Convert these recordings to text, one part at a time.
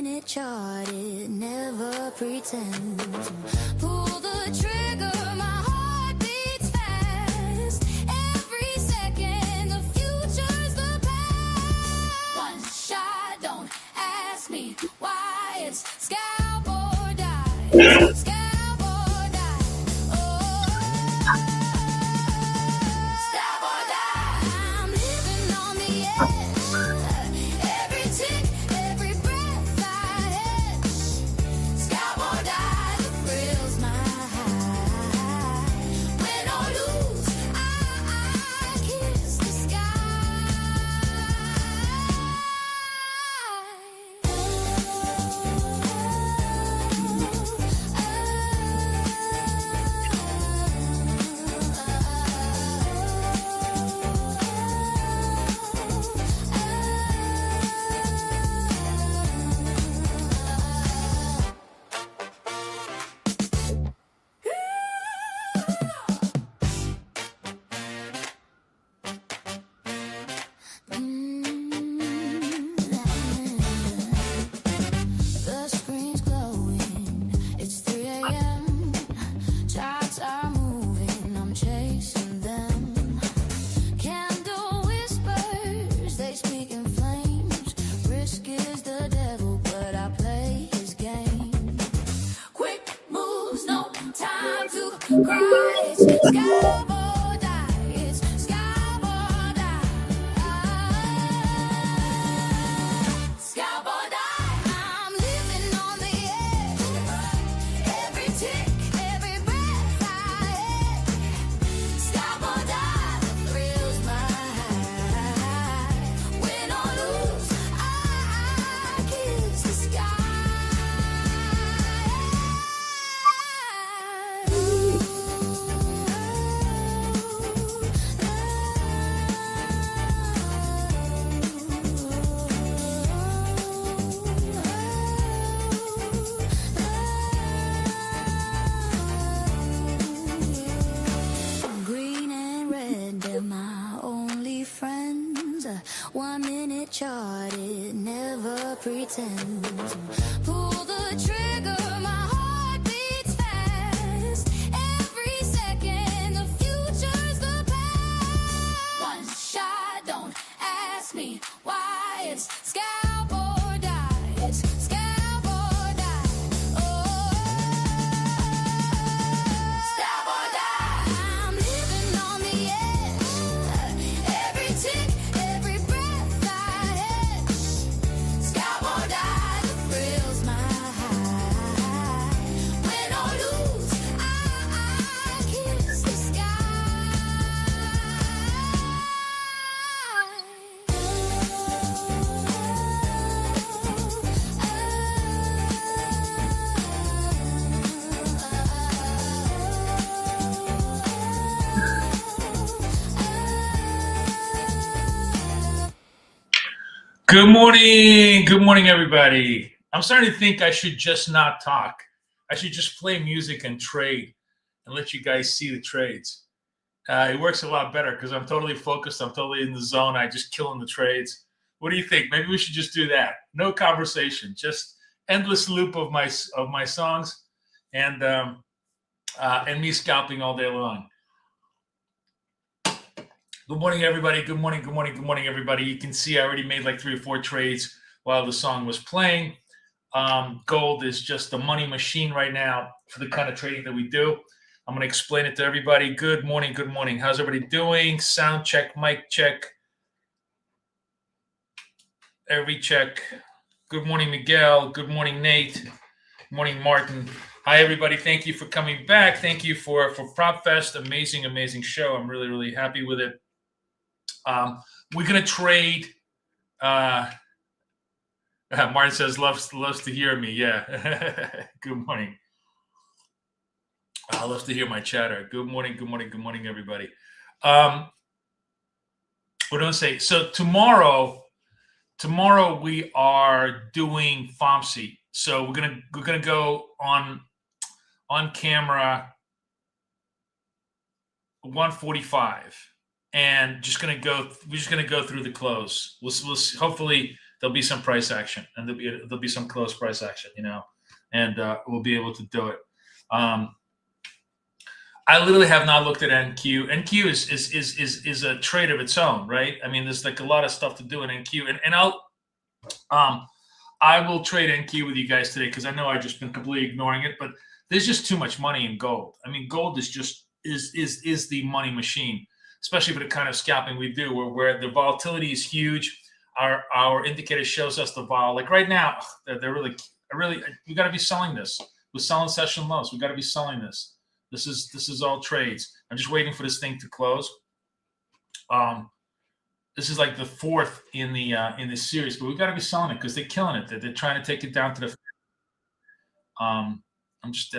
1-minute chart, it never pretends. Pull the trigger, my heart beats fast. Every second, the future's the past. One shot, don't ask me why. It's scalp or die. Scalp or die. Oh, scalp or die. I'm living on the edge. Every tick, every breath I hedge. Scalp or die, the thrills my high. Win or lose, I kiss the sky. The screen's glowing, it's 3 a.m. Charts are moving, I'm chasing them. Candle whispers, they speak in flames. Risk is the devil, but I play his game. Quick moves, no time to cry. It's scalp or die, it's scalp or die. Scalp or die. I'm living on the edge. Every tick, every breath I hedge. Scalp or die, the thrills my high. Win or lose, I kiss the sky. Green and red, they're my only friends. 1-minute chart, it never pretends. Pull the trigger, my heart beats fast. Every second, the future's the past. One shot, don't ask me why. It's scalp or die. It's scalp or die. Oh, scalp or die. I'm living on the edge. Every tick, every breath I hedge. Scalp or die, the thrills my high. Win or lose, I kiss the sky. Good morning, everybody. I'm starting to think I should just not talk. I should just play music and trade and let you guys see the trades. It works a lot better because I'm totally focused. I'm totally in the zone. I just killing the trades. What do you think? Maybe we should just do that. No conversation, just endless loop of my songs and me scalping all day long. Good morning, everybody. Good morning, everybody. You can see I already made like 3 or 4 trades while the song was playing. Gold is just a money machine right now for the kind of trading that we do. I'm going to explain it to everybody. Good morning. How's everybody doing? Sound check, mic check. Every check. Good morning, Miguel. Good morning, Nate. Good morning, Martin. Hi, everybody. Thank you for coming back. Thank you for Prop Fest. Amazing show. I'm really happy with it. We're going to trade. Martin says, loves to hear me. Yeah. Good morning. Loves to hear my chatter. Good morning, everybody. What do I say? So tomorrow we are doing FOMC. So we're gonna go on camera 1:45, and we're just gonna go through the close. We'll hopefully there'll be some price action, and there'll be some close price action, and we'll be able to do it. I literally have not looked at NQ. NQ is a trade of its own, right? I mean, there's like a lot of stuff to do in NQ, and I will trade NQ with you guys today because I know I've just been completely ignoring it, but there's just too much money in gold. I mean, gold is just is the money machine, especially for the kind of scalping we do, where the volatility is huge. Our indicator shows us the vol. Like right now, they're really we got to be selling this. We're selling session lows. We got to be selling this. This is all trades. I'm just waiting for this thing to close. This is like the fourth in the series, but we got to be selling it because they're killing it. They're trying to take it down to the. I'm just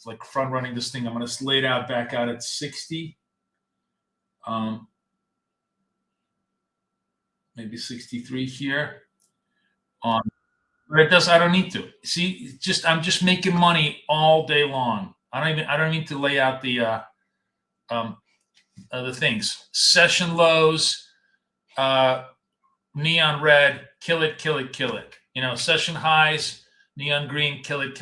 like front running this thing. I'm going to lay it out back out at 60. Maybe 63 here. But it does. I don't need to see. I'm just making money all day long. I don't need to lay out the things. Session lows, neon red, kill it. Session highs, neon green, kill it.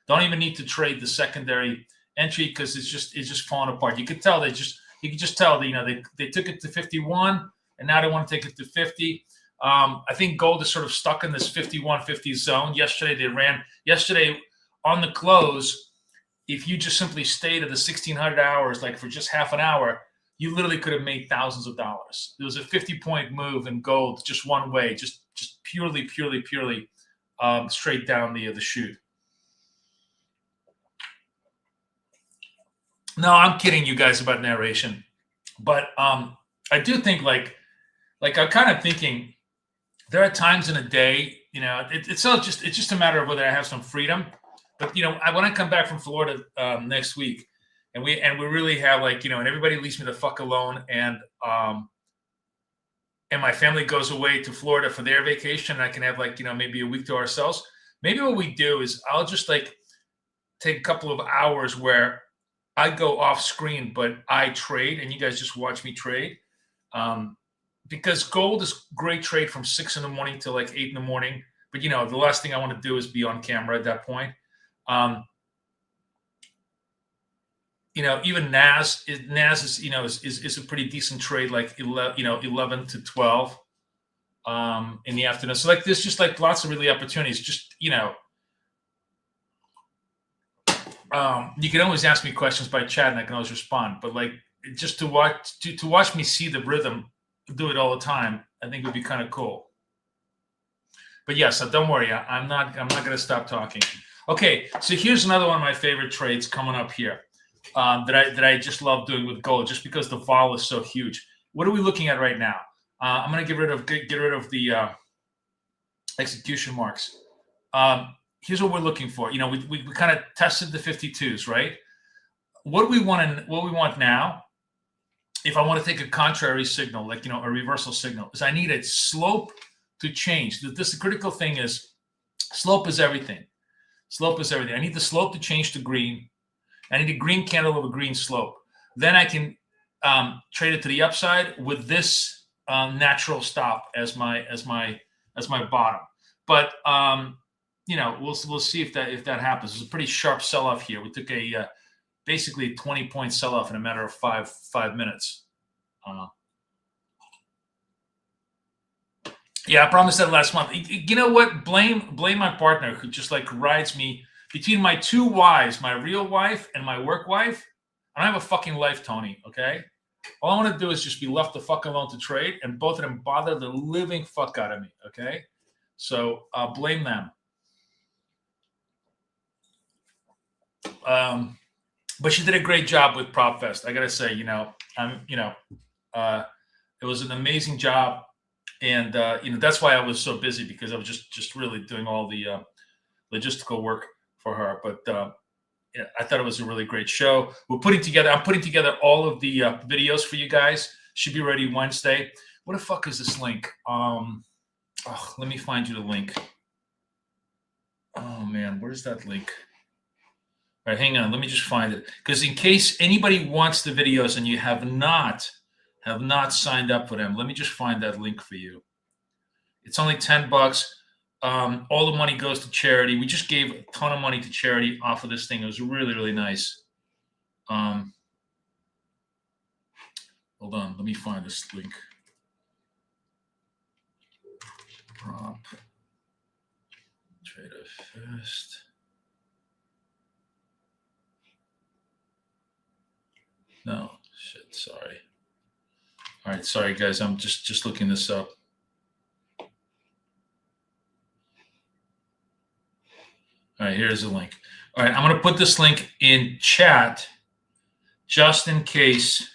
Don't even need to trade the secondary entry because it's just falling apart. You could tell you could just tell that they took it to 51 and now they want to take it to 50. I think gold is sort of stuck in this 51-50 zone. Yesterday on the close, if you just simply stayed at the 1600 hours, like for just half an hour, you literally could have made thousands of dollars. There was a 50-point move in gold, just one way, just purely straight down the chute. No, I'm kidding you guys about narration, but I do think like I'm kind of thinking there are times in a day, it's just a matter of whether I have some freedom. But when I come back from Florida next week, and we really have and everybody leaves me the fuck alone, and my family goes away to Florida for their vacation, and I can have maybe a week to ourselves. Maybe what we do is I'll just take a couple of hours where I go off screen, but I trade, and you guys just watch me trade. Because gold is great trade from 6 in the morning to 8 in the morning. But the last thing I want to do is be on camera at that point. Even NAS is a pretty decent trade, 11 to 12 in the afternoon. So there's just lots of really opportunities. Just you can always ask me questions by chat and I can always respond. But just to watch me see the rhythm, do it all the time, I think would be kind of cool. But yes, don't worry, I'm not going to stop talking. Okay, so here's another one of my favorite trades coming up here that I just love doing with gold, just because the vol is so huge. What are we looking at right now? I'm going to get rid of the execution marks. Here's what we're looking for. We kind of tested the 52s, right? What we want now, if I want to take a contrary signal, a reversal signal, is I need a slope to change. The critical thing is slope is everything. Slope is everything. I need the slope to change to green. I need a green candle of a green slope. Then I can trade it to the upside with this natural stop as my bottom. But we'll see if that happens. It's a pretty sharp sell-off here. We took a basically 20-point sell-off in a matter of five minutes. Yeah, I promised that last month. You know what? Blame my partner who just rides me between my two wives, my real wife and my work wife. I don't have a fucking life, Tony, okay? All I want to do is just be left the fuck alone to trade, and both of them bother the living fuck out of me, okay? So blame them. But she did a great job with PropFest. I gotta say, it was an amazing job. And that's why I was so busy, because I was just really doing all the logistical work for her. But I thought it was a really great show. I'm putting together all of the videos for you guys. Should be ready Wednesday. What the fuck is this link? Let me find you the link. Oh man, where's that link? All right, hang on. Let me just find it, because in case anybody wants the videos and you have not signed up for them, let me just find that link for you. It's only $10. All the money goes to charity. We just gave a ton of money to charity off of this thing. It was really, really nice. Hold on, let me find this link. Prop Trader Fest. No, shit, sorry. All right, sorry guys, I'm just looking this up. All right, here's the link. All right, I'm going to put this link in chat just in case.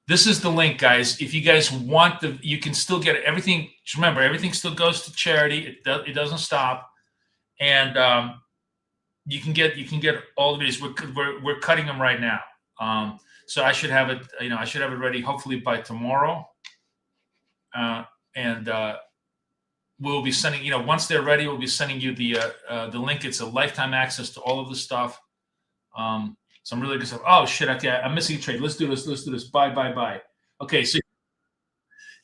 This is the link, guys. If you guys want you can still get everything. Just remember, everything still goes to charity. It doesn't stop, and you can get all the videos. We're cutting them right now. So I should have it. I should have it ready hopefully by tomorrow. And we'll be sending. Once they're ready, we'll be sending you the link. It's a lifetime access to all of the stuff. Some really good stuff. Oh shit! Okay, I'm missing a trade. Let's do this. Let's do this. Buy. Okay, so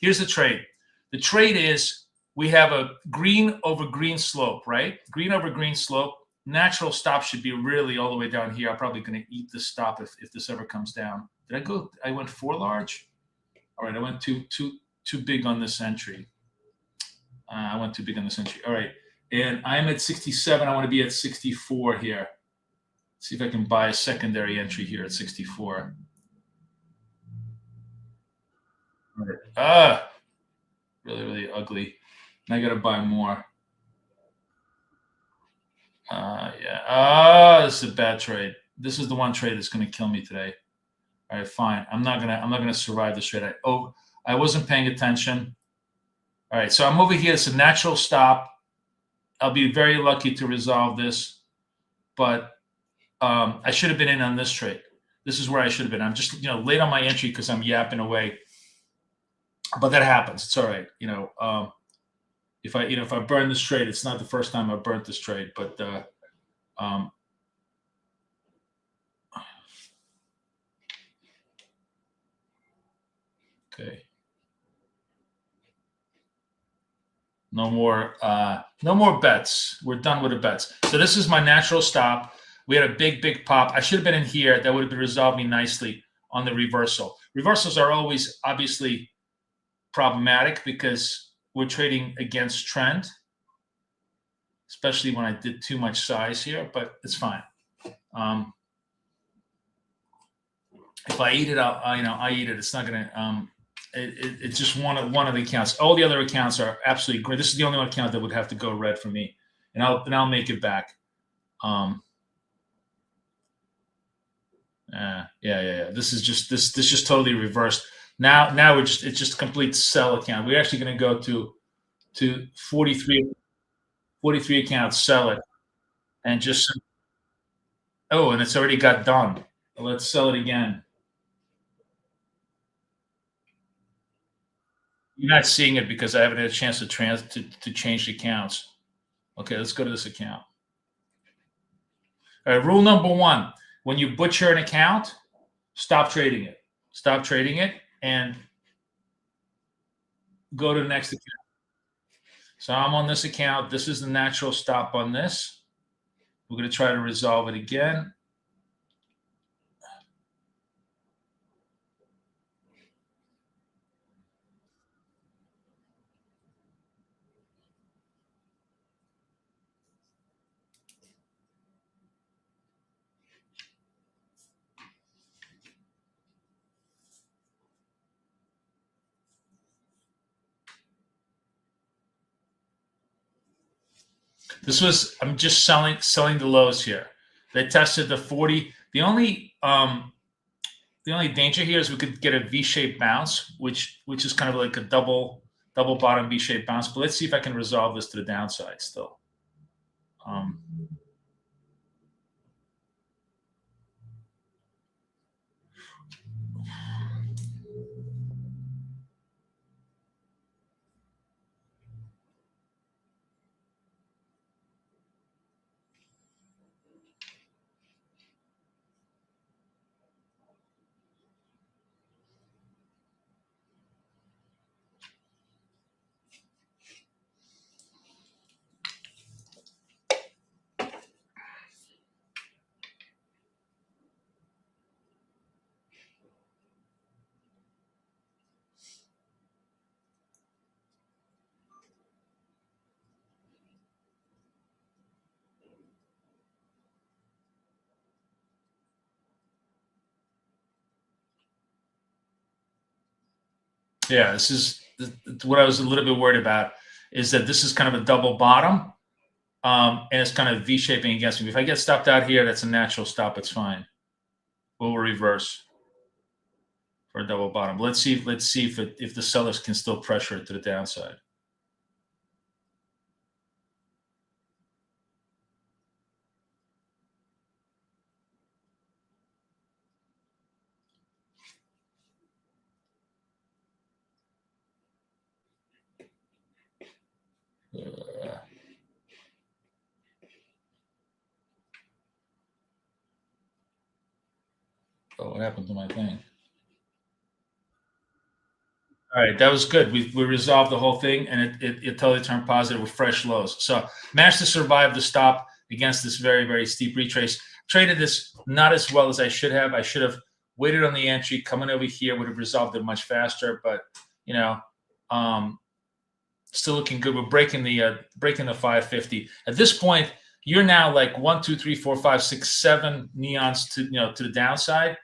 here's the trade. The trade is we have a green over green slope, right? Green over green slope. Natural stop should be really all the way down here. I'm probably going to eat this stop if this ever comes down. Did I go? I went 4 large. All right, I went too big on this entry. I went too big on this entry. All right, and I'm at 67. I want to be at 64 here. See if I can buy a secondary entry here at 64. All right. Really, really ugly. And I got to buy more. Yeah. This is a bad trade. This is the one trade that's going to kill me today. All right, fine. I'm not gonna survive this trade. I wasn't paying attention. All right, so I'm over here. It's a natural stop. I'll be very lucky to resolve this, but I should have been in on this trade. This is where I should have been. I'm just late on my entry because I'm yapping away. But that happens. It's all right. If I burn this trade, it's not the first time I've burnt this trade. But okay. No more bets. We're done with the bets. So this is my natural stop. We had a big pop. I should have been in here. That would have resolved me nicely on the reversal. Reversals are always obviously problematic because we're trading against trend, especially when I did too much size here, but it's fine. If I eat it, I eat it. It's not going to it's just one of the accounts. All the other accounts are absolutely great. This is the only one account that would have to go red for me, and I'll make it back. Yeah. This is just this just totally reversed. Now it's just a complete sell account. We're actually going to go to 43 accounts, sell it, and just and it's already got done. Let's sell it again. You're not seeing it because I haven't had a chance to change the accounts. Okay, let's go to this account. All right, rule number 1: when you butcher an account, stop trading it. Stop trading it and go to the next account. So I'm on this account. This is the natural stop on this. We're going to try to resolve it again. I'm just selling the lows here. They tested the 40. The only danger here is we could get a V-shaped bounce, which is kind of like a double bottom V-shaped bounce. But let's see if I can resolve this to the downside still. Yeah, this is what I was a little bit worried about, is that this is kind of a double bottom, and it's kind of V-shaping against me. If I get stopped out here, that's a natural stop. It's fine. We'll reverse for a double bottom. Let's see if the sellers can still pressure it to the downside. Oh, what happened to my thing? All right, that was good. We resolved the whole thing, and it totally turned positive with fresh lows. So managed to survive the stop against this very, very steep retrace. Traded this not as well as I should have. I should have waited on the entry. Coming over here would have resolved it much faster. But you know, still looking good. We're breaking the 550. At this point, you're now like 1, 2, 3, 4, 5, 6, 7 neons to the downside.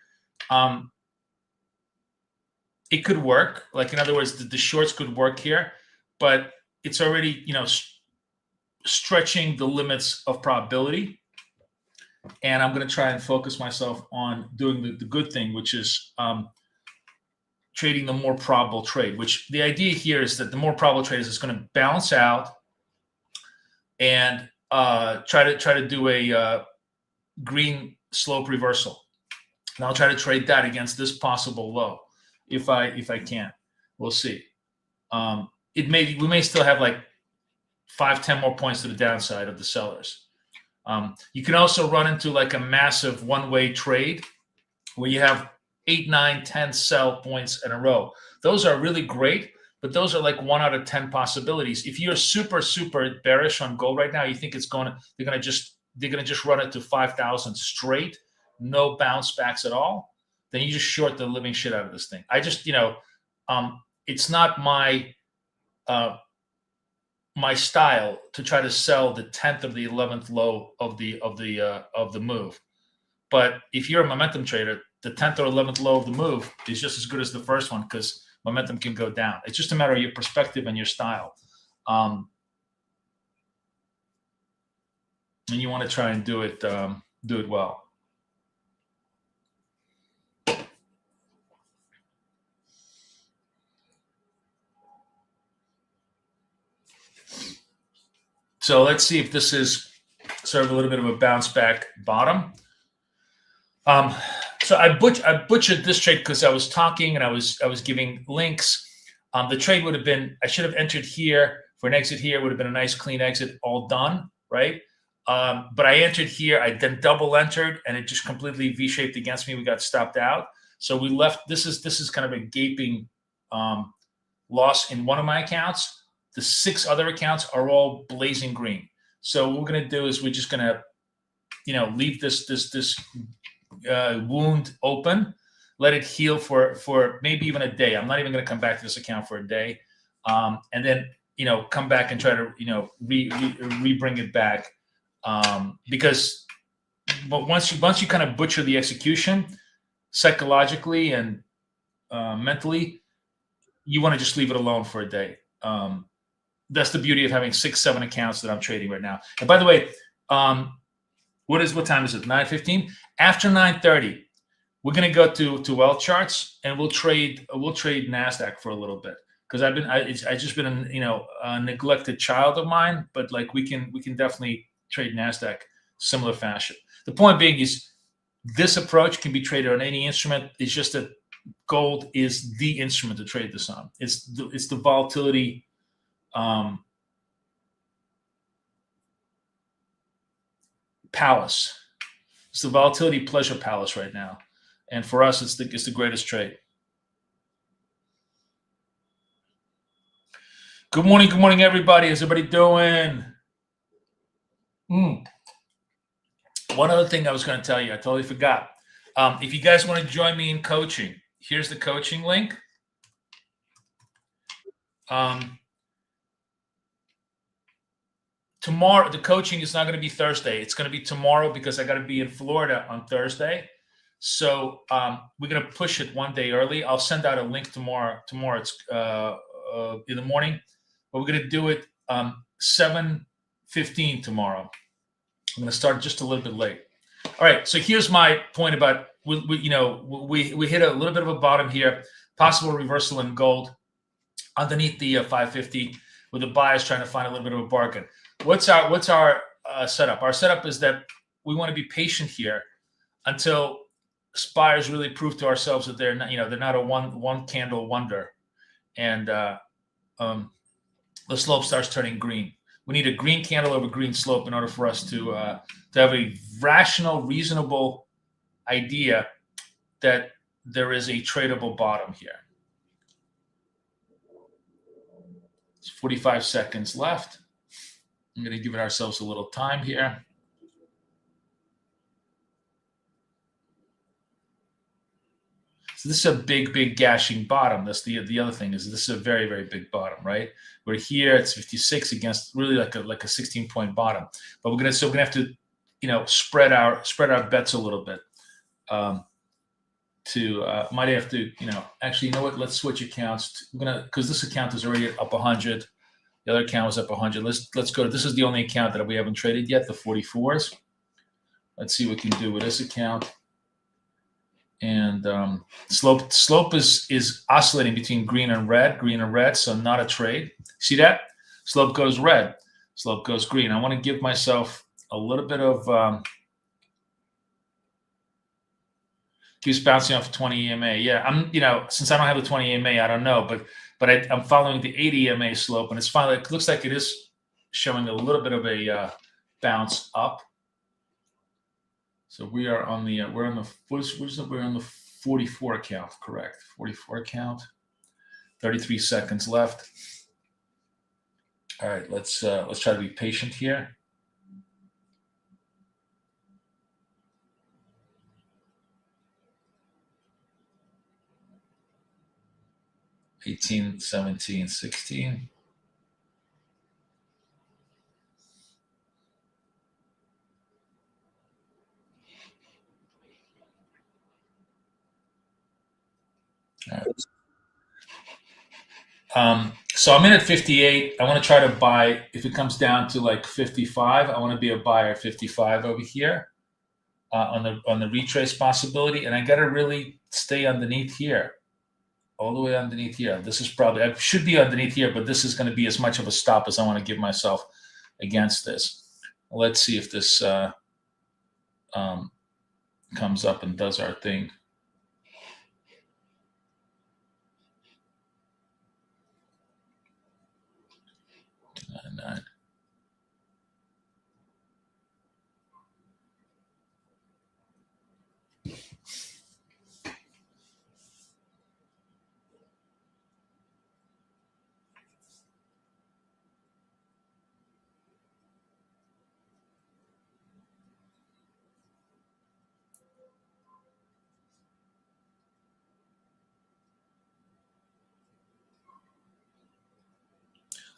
It could work. Like, in other words, the shorts could work here, but it's already, stretching the limits of probability. And I'm going to try and focus myself on doing the good thing, which is trading the more probable trade, which the idea here is that the more probable trade is going to balance out and try to do a green slope reversal. And I'll try to trade that against this possible low. If I can, we'll see. We may still have like 5-10 more points to the downside of the sellers. You can also run into like a massive one-way trade where you have 8, 9, 10 sell points in a row. Those are really great, but those are like 1 out of 10 possibilities. If you're super, super bearish on gold right now, you think they're gonna just run it to 5,000 straight, no bounce backs at all, then you just short the living shit out of this thing. I just, it's not my my style to try to sell the 10th or the 11th low of the move. But if you're a momentum trader, the 10th or 11th low of the move is just as good as the first one, because momentum can go down. It's just a matter of your perspective and your style. And you want to try and do it well. So let's see if this is sort of a little bit of a bounce back bottom. So I butchered this trade because I was talking and I was giving links. The trade would have been, I should have entered here for an exit here. Would have been a nice clean exit, all done, right? But I entered here. I then double entered, and it just completely V-shaped against me. We got stopped out. So we left. This is kind of a gaping loss in one of my accounts. The 6 other accounts are all blazing green. So what we're going to do is we're just going to, leave this wound open, let it heal for maybe even a day. I'm not even going to come back to this account for a day, and then come back and try to re-bring it back, because once you kind of butcher the execution psychologically and mentally, you want to just leave it alone for a day. That's the beauty of having 6, 7 accounts that I'm trading right now. And by the way, what time is it? 9:15. After 9:30, we're gonna go to wealth charts, and we'll trade Nasdaq for a little bit, because I've just been a neglected child of mine. But like we can definitely trade Nasdaq similar fashion. The point being is this approach can be traded on any instrument. It's just that gold is the instrument to trade this on. It's the volatility. Palace. It's the volatility pleasure palace right now, and for us, it's the greatest trade. Good morning, everybody. How's everybody doing? One other thing I was going to tell you, I totally forgot. If you guys want to join me in coaching, here's the coaching link. Tomorrow, the coaching is not going to be Thursday. It's going to be tomorrow, because I got to be in Florida on Thursday. So we're going to push it one day early. I'll send out a link tomorrow. Tomorrow it's in the morning, but we're going to do it 7:15 tomorrow. I'm going to start just a little bit late. All right. So here's my point about we hit a little bit of a bottom here, possible reversal in gold underneath the 550 with the buyers trying to find a little bit of a bargain. What's our setup? Our setup is that we want to be patient here until buyers really prove to ourselves that they're not a one candle wonder, and the slope starts turning green. We need a green candle over green slope in order for us to have a rational, reasonable idea that there is a tradable bottom here. It's 45 seconds left. I'm going to give it ourselves a little time here. So this is a big gashing bottom. That's the other thing, is this is a very, very big bottom, right? We're here, it's 56 against really like a 16-point bottom. But we're gonna have to, spread our bets a little bit. Might have to, actually, you know what? Let's switch accounts. Because this account is already up 100. The other account was up 100. Let's go. This is the only account that we haven't traded yet, the 44s. Let's see what we can do with this account. And slope is oscillating between green and red, so not a trade. See that? Slope goes red, slope goes green. I want to give myself a little bit of keeps bouncing off 20 EMA. Yeah, I'm since I don't have the 20 EMA, I don't know, but I'm following the 80 EMA slope, and it looks like it is showing a little bit of a bounce up. So we're on the 44 account, correct? 44 account. 33 seconds left. All right, let's try to be patient here. $18, $17, $16. So I'm in at 58. I want to try to buy. If it comes down to like 55, I want to be a buyer at 55 over here on the retrace possibility, and I got to really stay underneath here, all the way underneath here. This is probably, I should be underneath here, but this is going to be as much of a stop as I want to give myself against this. Let's see if this comes up and does our thing. Nine.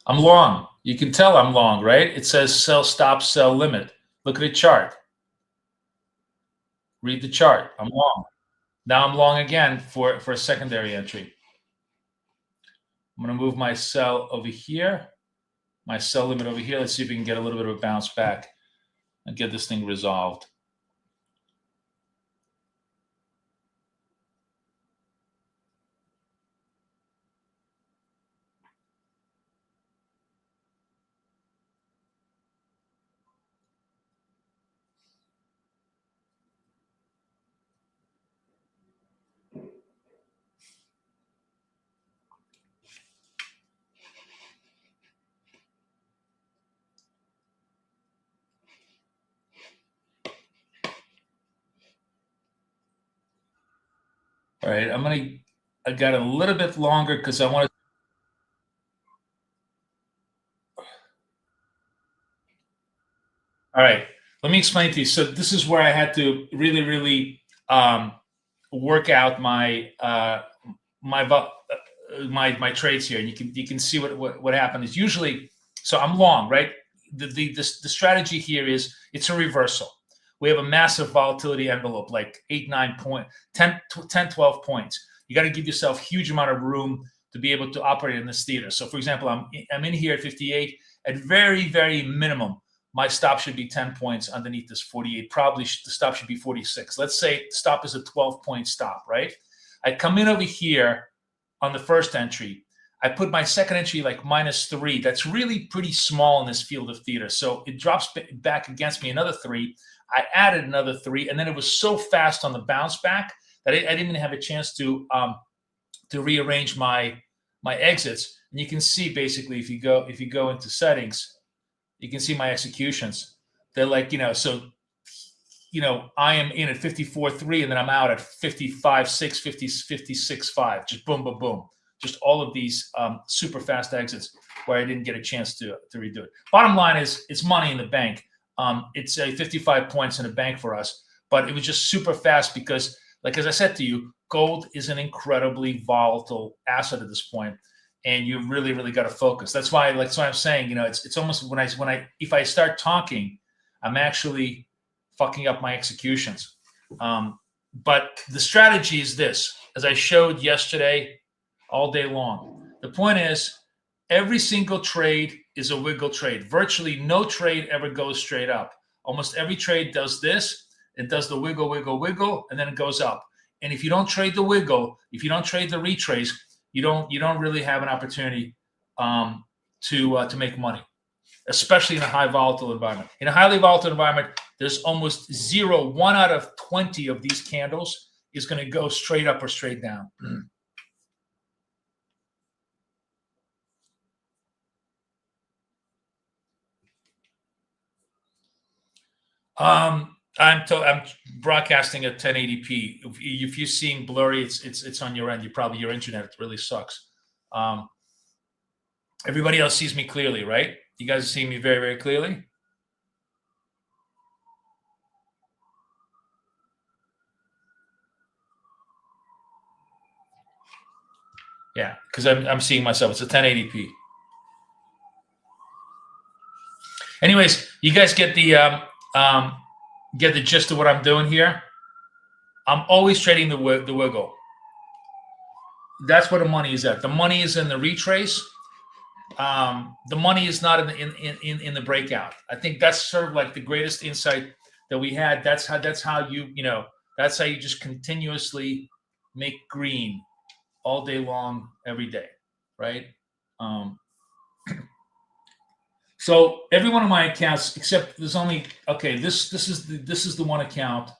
I'm long. You can tell I'm long, right? It says sell, stop, sell, limit. Look at the chart. Read the chart. I'm long. Now I'm long again for a secondary entry. I'm going to move my sell over here, my sell limit over here. Let's see if we can get a little bit of a bounce back and get this thing resolved. All right, I got a little bit longer because I want to. All right, let me explain to you. So this is where I had to really, really work out my my trades here, and you can see what happened is usually. So I'm long, right? The strategy here is it's a reversal. we have a massive volatility envelope, like 8, 9 point, 10, 12 points. You got to give yourself a huge amount of room to be able to operate in this theater. So for example, I'm in here at 58. At very, very minimum, my stop should be 10 points underneath this 48. Probably the stop should be 46. Let's say stop is a 12-point stop, right? I come in over here on the first entry. I put my second entry like -3. That's really pretty small in this field of theater. So it drops back against me another 3. I added another 3, and then it was so fast on the bounce back that I didn't even have a chance to rearrange my exits. And you can see basically if you go into settings, you can see my executions. They're like, so I am in at 54.3, and then I'm out at 55.6, 56.5. Just boom, boom, boom. Just all of these super fast exits where I didn't get a chance to redo it. Bottom line is, it's money in the bank. It's a 55 points in the bank for us, but it was just super fast because, like as I said to you, gold is an incredibly volatile asset at this point, and you really, really got to focus. That's why I'm saying, it's almost if I start talking, I'm actually fucking up my executions. But the strategy is this, as I showed yesterday, all day long. The point is, every single trade is a wiggle trade. Virtually no trade ever goes straight up. Almost every trade does this. It does the wiggle, wiggle, wiggle, and then it goes up. And if you don't trade the wiggle, if you don't trade the retrace, you don't really have an opportunity to make money, especially in a high volatile environment. In a highly volatile environment, there's almost 1 out of 20 of these candles is going to go straight up or straight down. I'm broadcasting at 1080p. If you're seeing blurry, it's on your end. Your internet really sucks. Everybody else sees me clearly, right? You guys see me very, very clearly. Yeah, because I'm seeing myself. It's a 1080p. Anyways, you guys get the gist of what I'm doing here. I'm always trading the wiggle. That's where the money is at. The money is in the retrace. The money is not in the breakout. I think that's sort of like the greatest insight that we had. That's how you just continuously make green all day long, every day, right? So every one of my accounts, except there's only this is the one account,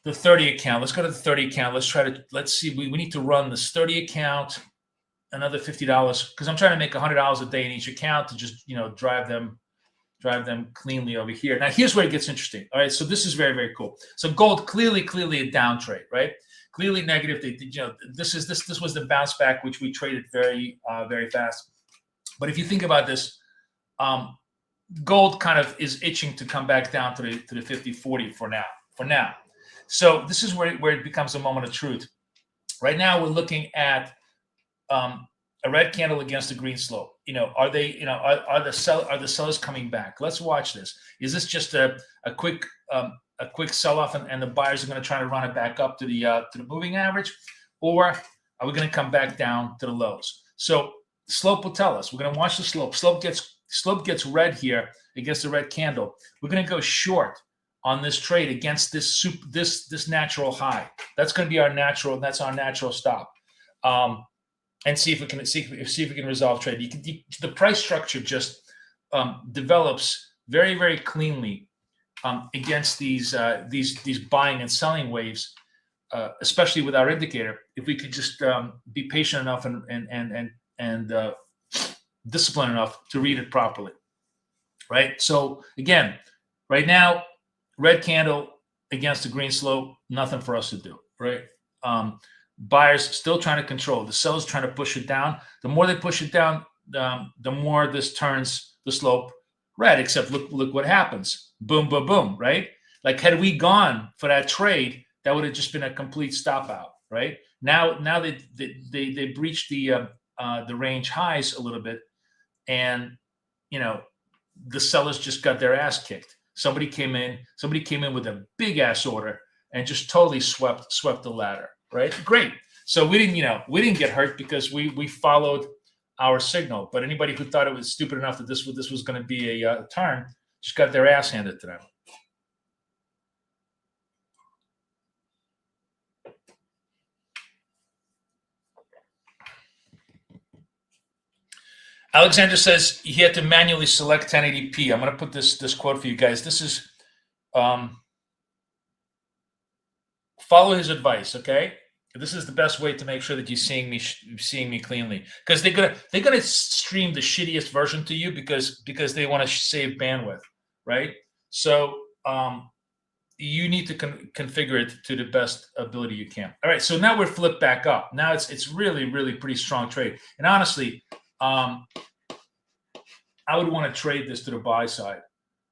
the 30 account. Let's go to the 30 account. Let's see. We need to run this 30 account, another $50, because I'm trying to make $100 a day in each account to just drive them cleanly over here. Now here's where it gets interesting. All right, so this is very, very cool. So gold clearly a down trade, right? Clearly negative. This was the bounce back, which we traded very, very fast. But if you think about this, gold kind of is itching to come back down to the 50-40 for now. So this is where it becomes a moment of truth. Right now, we're looking at a red candle against a green slope. Are the sellers coming back? Let's watch this. Is this just a quick sell-off, and the buyers are going to try to run it back up to the moving average, or are we going to come back down to the lows? So the slope will tell us. We're going to watch the slope. Slope gets red here against the red candle. We're going to go short on this trade against this natural high. That's going to be our natural. That's our natural stop. And see if we can resolve trade. The price structure just develops very, very cleanly against these buying and selling waves, especially with our indicator. If we could just be patient enough and disciplined enough to read it properly, right? So again, right now, red candle against the green slope, nothing for us to do, right? Buyers still trying to control. The sellers trying to push it down. The more they push it down, the more this turns the slope red. Except look what happens. Boom, boom, boom. Right? Like had we gone for that trade, that would have just been a complete stop out. Right? Now they breached the range highs a little bit, and the sellers just got their ass kicked. somebody came in with a big ass order and just totally swept the ladder, right? Great. So we didn't get hurt because we followed our signal. But anybody who thought it was stupid enough that this was going to be a turn just got their ass handed to them. Alexander says he had to manually select 1080p. I'm going to put this quote for you guys. This is follow his advice, okay? This is the best way to make sure that you're seeing me cleanly, because they're gonna stream the shittiest version to you because they want to save bandwidth, right? So you need to configure it to the best ability you can. All right, so now we're flipped back up. Now it's really pretty strong trade, and honestly, I would want to trade this to the buy side.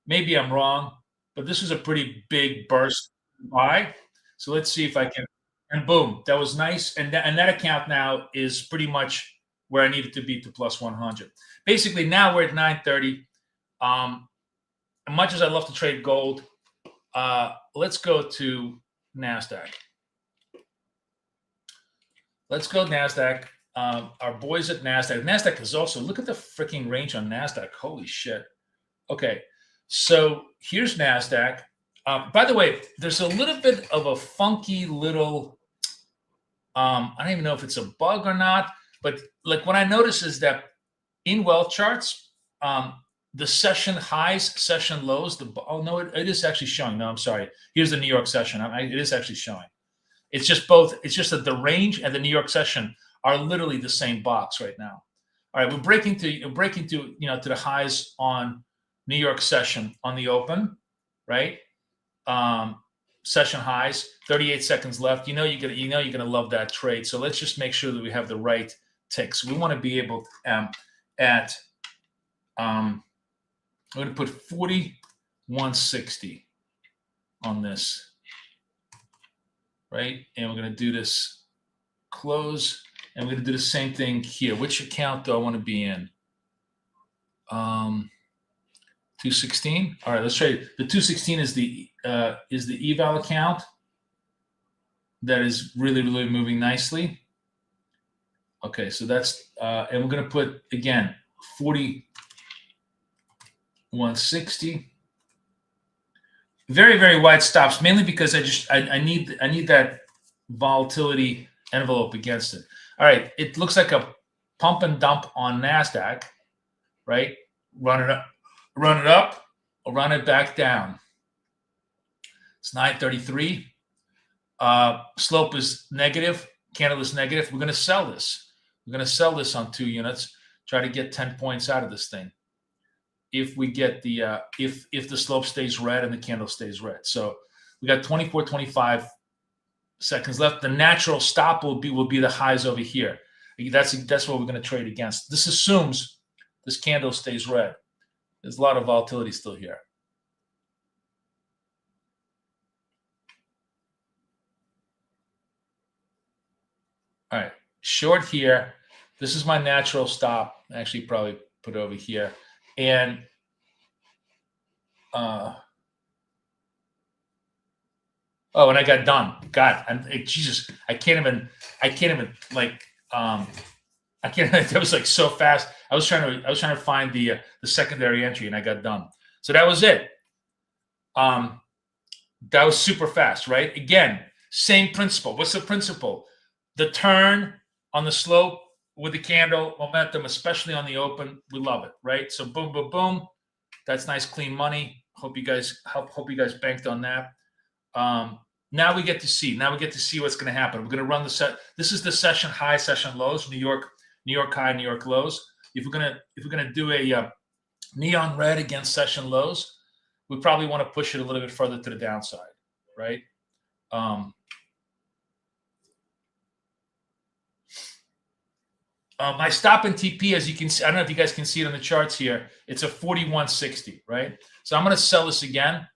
Maybe I'm wrong, but this is a pretty big burst buy. So let's see if I can. And boom, that was nice. And that account now is pretty much where I needed to be to plus 100. Basically, now we're at 930. Much as I love to trade gold, let's go to NASDAQ. Let's go NASDAQ. Our boys at NASDAQ. NASDAQ is also, look at the freaking range on NASDAQ. Holy shit. Okay, so here's NASDAQ. By the way, there's a little bit of a funky little, I don't even know if it's a bug or not, but like what I notice is that in wealth charts, the session highs, session lows, oh no, it is actually showing. No, I'm sorry. Here's the New York session. It is actually showing. It's just both. It's just that the range and the New York session are literally the same box right now. All right, we're breaking to to the highs on New York session on the open, right? Session highs, 38 seconds left. You're gonna love that trade. So let's just make sure that we have the right ticks. We want to be able to, I'm going to put 4160 on this, right? And we're going to do this close, and we're going to do the same thing here. Which account do I want to be in? 216. All right, let's trade. The 216 is the eval account that is really moving nicely. Okay, so that's and we're going to put again 4160. Very wide stops, mainly because I need that volatility envelope against it. All right, it looks like a pump and dump on NASDAQ, right? Run it up, or run it back down. It's 933. Slope is negative. Candle is negative. We're going to sell this. We're going to sell this on 2 units. Try to get 10 points out of this thing. If we get the if the slope stays red and the candle stays red. So we got 25 seconds left. The natural stop will be the highs over here. That's what we're going to trade against. This assumes this candle stays red. There's a lot of volatility still here. All right, short here. This is my natural stop. Actually, probably put it over here. And and I got done. God, Jesus, I can't even like that was like so fast. I was trying to find the secondary entry, and I got done. So that was it. That was super fast, right? Again, same principle. What's the principle? The turn on the slope with the candle momentum, especially on the open, we love it, right? So boom, boom, boom. That's nice, clean money. Hope you guys banked on that. Now we get to see. What's going to happen. We're going to run the set. This is the session high, session lows. New York high, New York lows. If we're gonna do a neon red against session lows, we probably want to push it a little bit further to the downside, right? My stop in TP, as you can see, I don't know if you guys can see it on the charts here. It's a 4160, right? So I'm going to sell this again.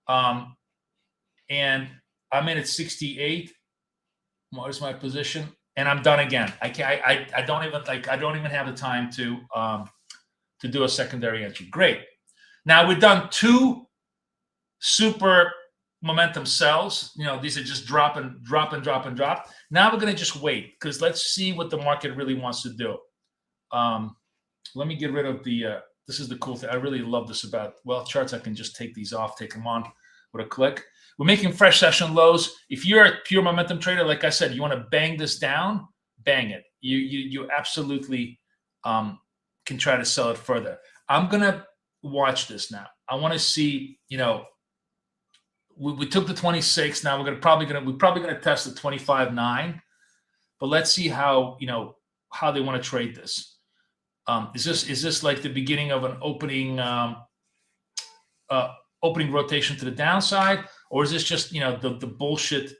And I'm in at 68. Where's my position? And I'm done again. I don't even have the time to do a secondary entry. Great. Now we've done 2 super momentum sells. These are just drop and drop and drop and drop. Now we're going to just wait because let's see what the market really wants to do. Let me get rid of the, this is the cool thing. I really love this about wealth charts. I can just take these off, take them on with a click. We're making fresh session lows. If you're a pure momentum trader, like I said, you want to bang this down, bang it. You absolutely can try to sell it further. I'm going to watch this now. I want to see, we took the 26. Now we're probably going to test the 25.9, but let's see how they want to trade this. Is this like the beginning of an opening rotation to the downside, or is this just the bullshit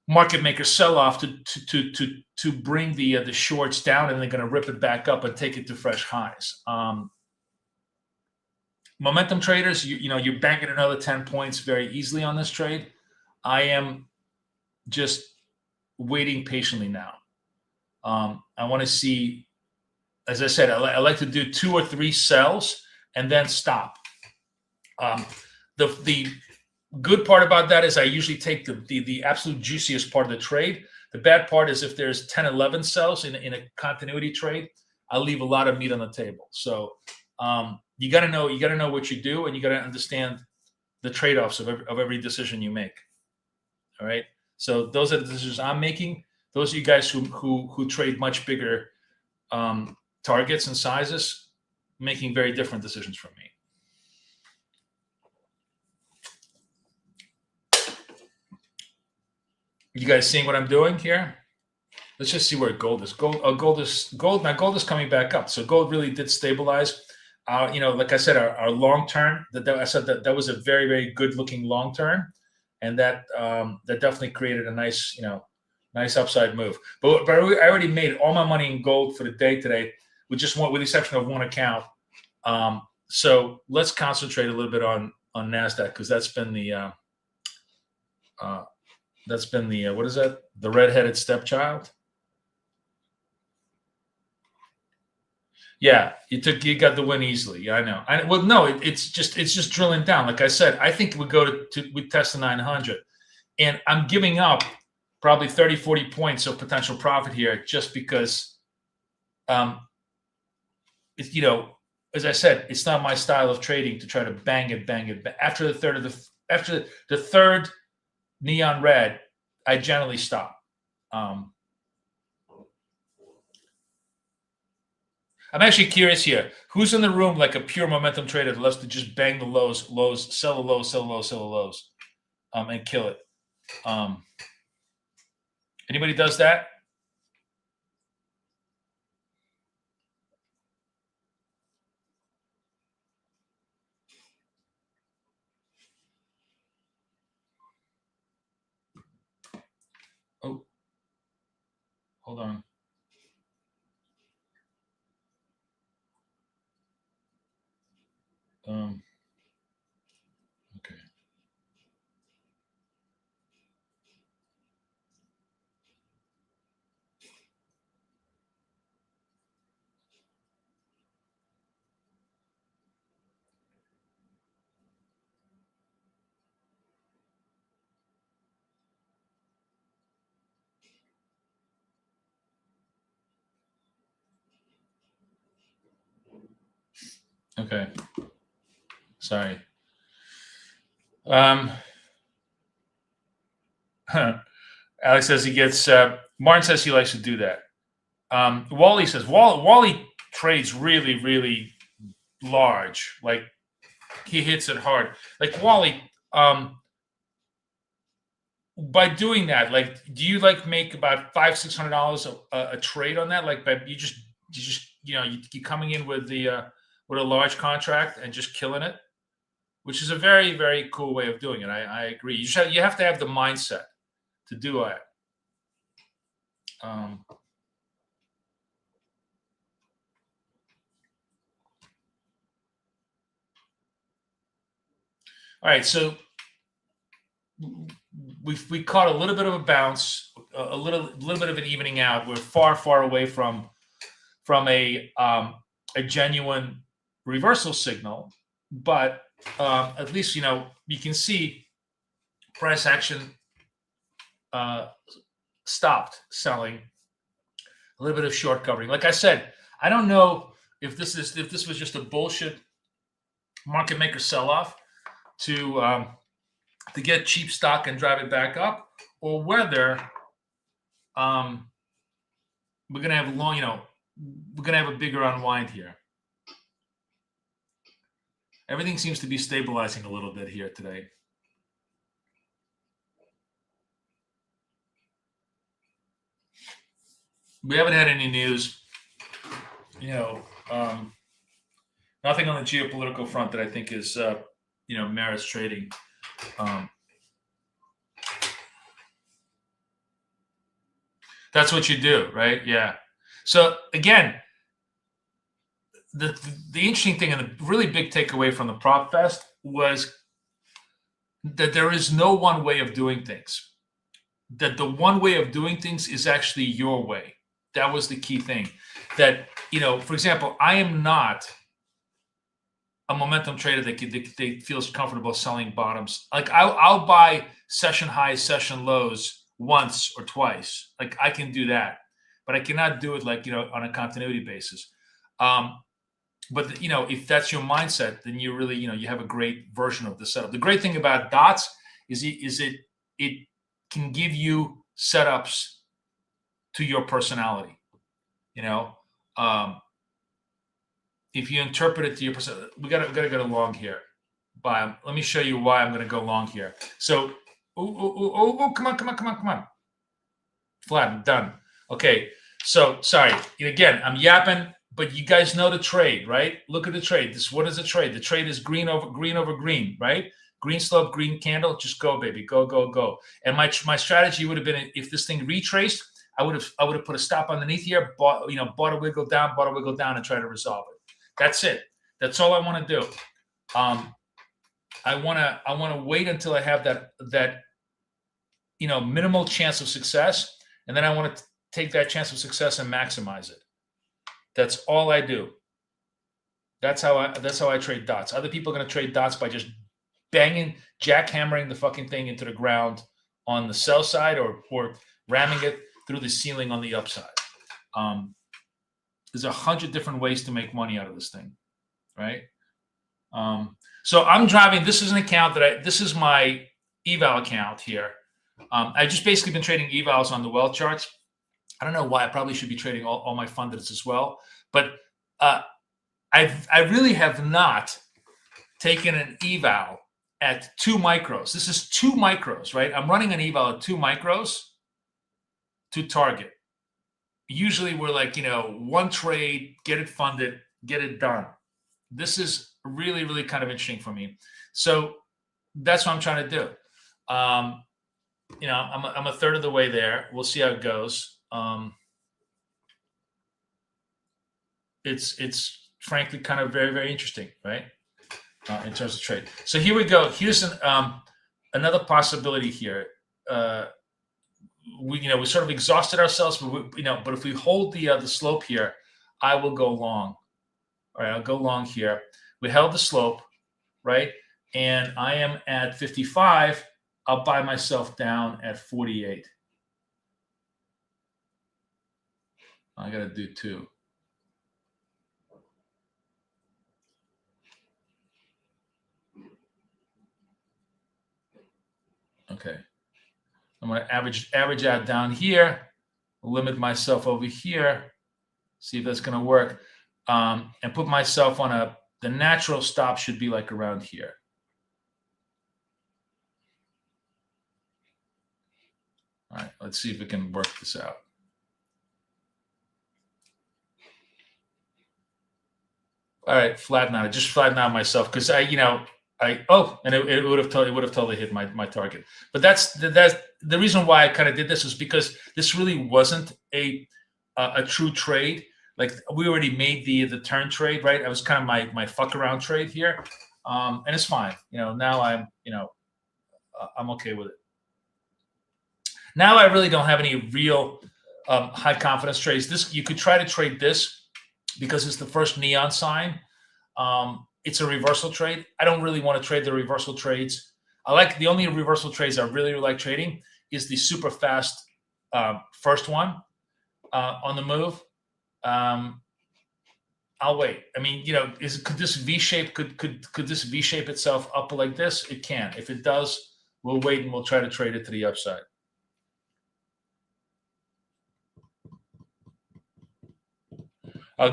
market maker sell off to bring the shorts down, and they're going to rip it back up and take it to fresh highs? Momentum traders, you're banking another 10 points very easily on this trade. I am just waiting patiently now. I want to see. As I said, I like to do 2 or 3 sells and then stop. The good part about that is I usually take the absolute juiciest part of the trade. The bad part is if there's 10, 11 sells in a continuity trade, I'll leave a lot of meat on the table. So you got to know what you do, and you got to understand the trade-offs of every decision you make. All right. So those are the decisions I'm making. Those are you guys who trade much bigger targets and sizes, making very different decisions from me. You guys seeing what I'm doing here? Let's just see where gold is. Gold is coming back up. So gold really did stabilize. Like I said, our long term. I said that was a very, very good looking long term, and that definitely created a nice nice upside move. But I already made all my money in gold for the day today, with the exception of one account. So let's concentrate a little bit on NASDAQ, because that's been the what is that? The redheaded stepchild. Yeah, you got the win easily. Yeah, I know. Well, no, it's just drilling down. Like I said, I think we test the 900, and I'm giving up probably 30, 40 points of potential profit here just because, as I said, it's not my style of trading to try to bang it. After the third neon red, I generally stop. I'm actually curious here. Who's in the room like a pure momentum trader that loves to just bang the lows, sell the lows, and kill it? Anybody does that? Oh, hold on. Okay. Okay. Sorry. Alex says he gets. Martin says he likes to do that. Wally says Wally trades really, really large. Like he hits it hard. Like Wally. By doing that, like, do you like make about $500-600 a trade on that? Like, you coming in with a large contract and just killing it, which is a very, very cool way of doing it. I agree. You have to have the mindset to do it. All right, so we caught a little bit of a bounce, a little bit of an evening out. We're far away from a genuine reversal signal. but at least, you know, you can see price action stopped selling, a little bit of short covering. Like I said, I don't know if this was just a bullshit market maker sell-off to get cheap stock and drive it back up, or whether we're gonna have we're gonna have a bigger unwind here. Everything seems to be stabilizing a little bit here today. We haven't had any news, nothing on the geopolitical front that I think is, merits trading. That's what you do, right? Yeah. So again, the interesting thing and the really big takeaway from the Prop Fest was that there is no one way of doing things. That the one way of doing things is actually your way. That was the key thing. That, for example, I am not a momentum trader that feels comfortable selling bottoms. Like I'll buy session highs, session lows once or twice. Like I can do that, but I cannot do it on a continuity basis. But if that's your mindset, then you really, you have a great version of the setup. The great thing about dots is it can give you setups to your personality. If you interpret it to your personality, we gotta go long here. Let me show you why I'm gonna go long here. So, come on. Flat, done. Okay. So sorry. Again, I'm yapping. But you guys know the trade, right? Look at the trade. What is the trade? The trade is green over green, right? Green slope, green candle. Just go, baby. Go. And my strategy would have been, if this thing retraced, I would have put a stop underneath here, bought a wiggle down, and try to resolve it. That's it. That's all I want to do. I want to wait until I have that minimal chance of success, and then I want to take that chance of success and maximize it. That's all I do. That's how I trade dots. Other people are going to trade dots by just jackhammering the fucking thing into the ground on the sell side, or ramming it through the ceiling on the upside. There's 100 different ways to make money out of this thing, right? So I'm driving. This is an account this is my eval account here. I just basically been trading evals on the well charts. I don't know why. I probably should be trading all my fundeds as well. But I really have not taken an eval at 2 micros. This is 2 micros, right? I'm running an eval at 2 micros to target. Usually we're like, 1 trade, get it funded, get it done. This is really, really kind of interesting for me. So that's what I'm trying to do. I'm a third of the way there. We'll see how it goes. It's frankly kind of very, very interesting, right? In terms of trade. So here we go. Here's another possibility here. We sort of exhausted ourselves, but if we hold the slope here, I will go long. All right, I'll go long here. We held the slope, right? And I am at 55. I'll buy myself down at 48. I got to do 2. Okay. I'm going to average out down here, limit myself over here, see if that's going to work, and put myself on the natural stop should be like around here. All right, let's see if we can work this out. All right, flatten out. I just flatten out myself because and it would have totally hit my target. But that's the reason why I kind of did this is because this really wasn't a true trade. Like we already made the turn trade, right? It was kind of my fuck around trade here, and it's fine. Now I'm okay with it. Now I really don't have any real high confidence trades. You could try to trade this because it's the first neon sign. it's a reversal trade. I don't really want to trade the reversal trades. I like the only reversal trades I really like trading is the super fast first one on the move. I'll wait. I mean, you know, could this V shape could this V shape itself up like this? It can. If it does, we'll wait and we'll try to trade it to the upside.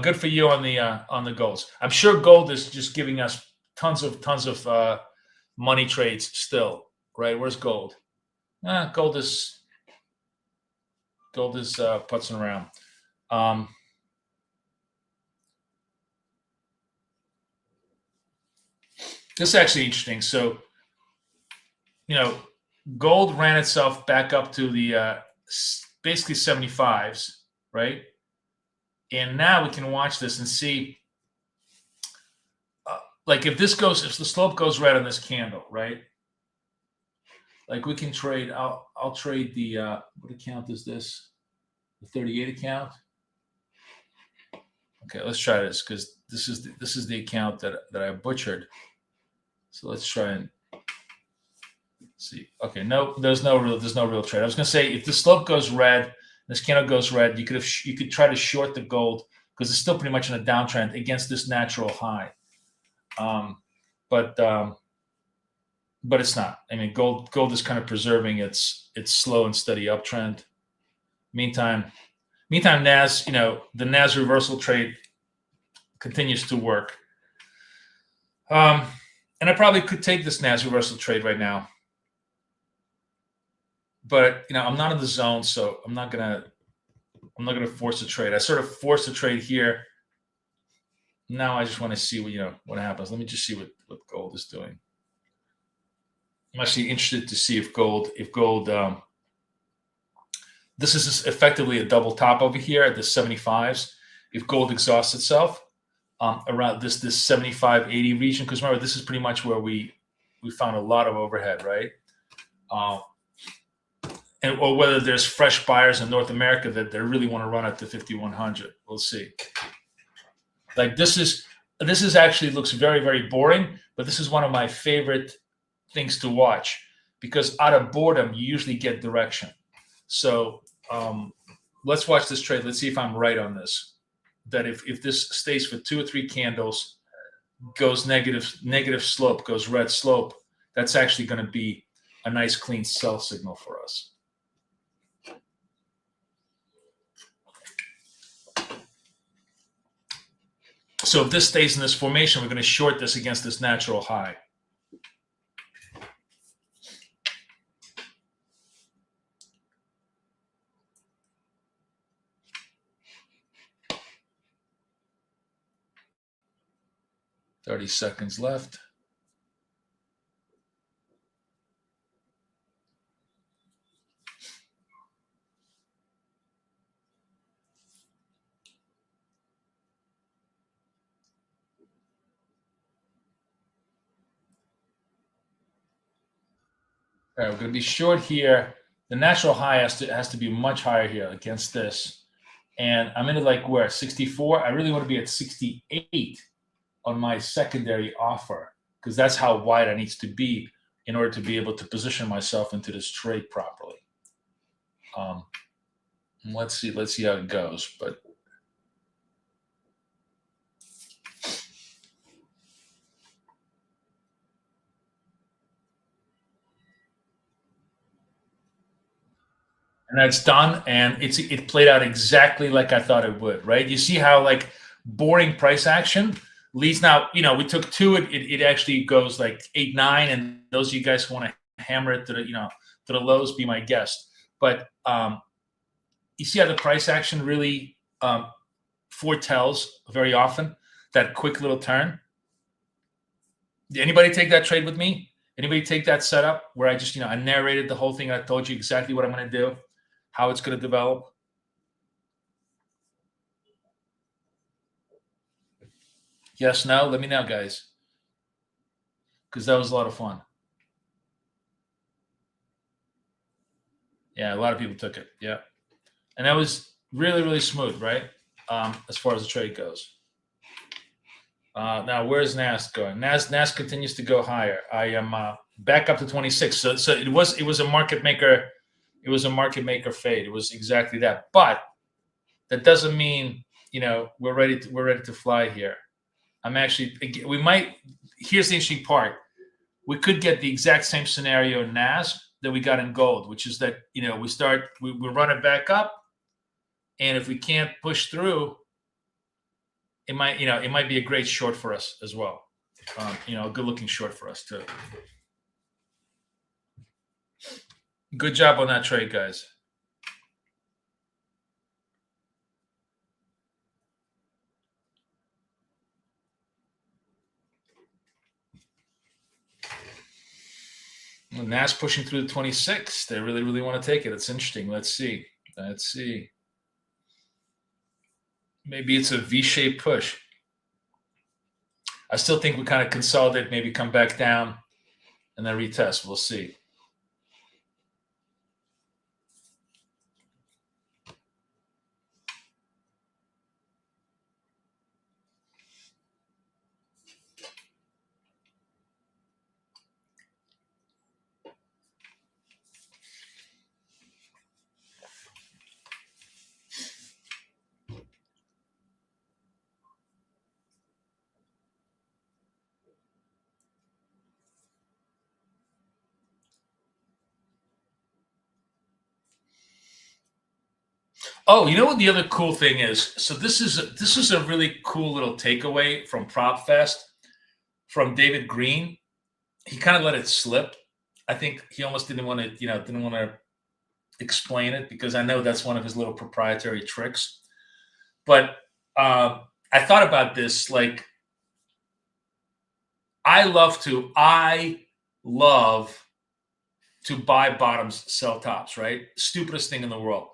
Good for you on the golds. I'm sure gold is just giving us tons of money trades still, right? Where's gold? Gold is putzing around. This is actually interesting. So, you know, gold ran itself back up to the basically 75s, right? And now we can watch this and see, like if the slope goes red on this candle, right? Like we can trade. I'll trade the what account is this? The 38 account. Okay, let's try this because this is the account that I butchered. So let's try and see. Okay, no, there's no real trade. I was gonna say if the slope goes red, this candle goes red, you could try to short the gold because it's still pretty much in a downtrend against this natural high. But it's not. I mean, gold is kind of preserving its slow and steady uptrend. Meantime, NAS, you know, the NAS reversal trade continues to work. And I probably could take this NAS reversal trade right now. But, you know, I'm not in the zone, so I'm not gonna force a trade. I sort of forced a trade here. Now I just want to see what happens. Let me just see what gold is doing. I'm actually interested to see if gold this is effectively a double top over here at the 75s. If gold exhausts itself around this 75-80 region, because remember this is pretty much where we found a lot of overhead, right? Or whether there's fresh buyers in North America that they really want to run at the 5100. We'll see. Like this is actually looks very, very boring, but this is one of my favorite things to watch because out of boredom, you usually get direction. So let's watch this trade. Let's see if I'm right on this. That if this stays for 2 or 3 candles, goes negative slope, goes red slope, that's actually going to be a nice clean sell signal for us. So if this stays in this formation, we're going to short this against this natural high. $30 seconds left. All right, we're going to be short here. The natural high has to be much higher here against this. And I'm in it like where? 64? I really want to be at 68 on my secondary offer because that's how wide I needs to be in order to be able to position myself into this trade properly. Let's see how it goes. But and that's done, and it played out exactly like I thought it would, right? You see how like boring price action leads now, you know, we took 2, it actually goes like 8, 9, and those of you guys who want to hammer it to the, to the lows, be my guest. But you see how the price action really foretells very often that quick little turn. Did anybody take that trade with me? Anybody take that setup where I just, I narrated the whole thing. I told you exactly what I'm going to do, how it's going to develop. Yes, no? Let me know, guys. Because that was a lot of fun. Yeah, a lot of people took it. Yeah. And that was really, really smooth, right? As far as the trade goes. Now, where's NAS going? NAS continues to go higher. I am back up to 26. So it was a market maker. It was a market maker fade. It was exactly that. But that doesn't mean we're ready to fly here. I'm actually here's the interesting part. We could get the exact same scenario in NAS that we got in gold, which is that we run it back up, and if we can't push through, it might be a great short for us as well. A good looking short for us too. Good job on that trade, guys. NAS pushing through the 26. They really, really want to take it. It's interesting. Let's see. Maybe it's a V-shaped push. I still think we kind of consolidate, maybe come back down, and then retest. We'll see. Oh, you know what the other cool thing is? So this is a really cool little takeaway from Prop Fest from David Green. He kind of let it slip. I think he almost didn't want to explain it, because I know that's one of his little proprietary tricks. But I thought about this. Like, I love to buy bottoms, sell tops, right? Stupidest thing in the world.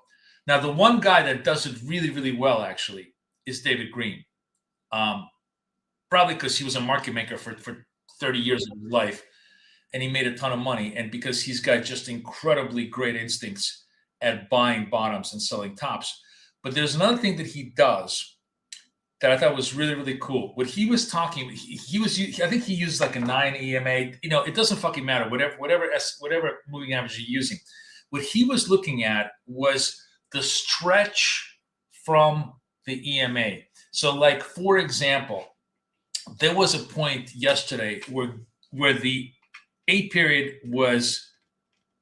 Now, the one guy that does it really, really well, actually, is David Green. Probably because he was a market maker for 30 years of his life, and he made a ton of money. And because he's got just incredibly great instincts at buying bottoms and selling tops. But there's another thing that he does that I thought was really, really cool. What he was talking, I think he used like a 9 EMA. It doesn't fucking matter. Whatever moving average you're using. What he was looking at was the stretch from the EMA. So, like, for example, there was a point yesterday where the 8 period was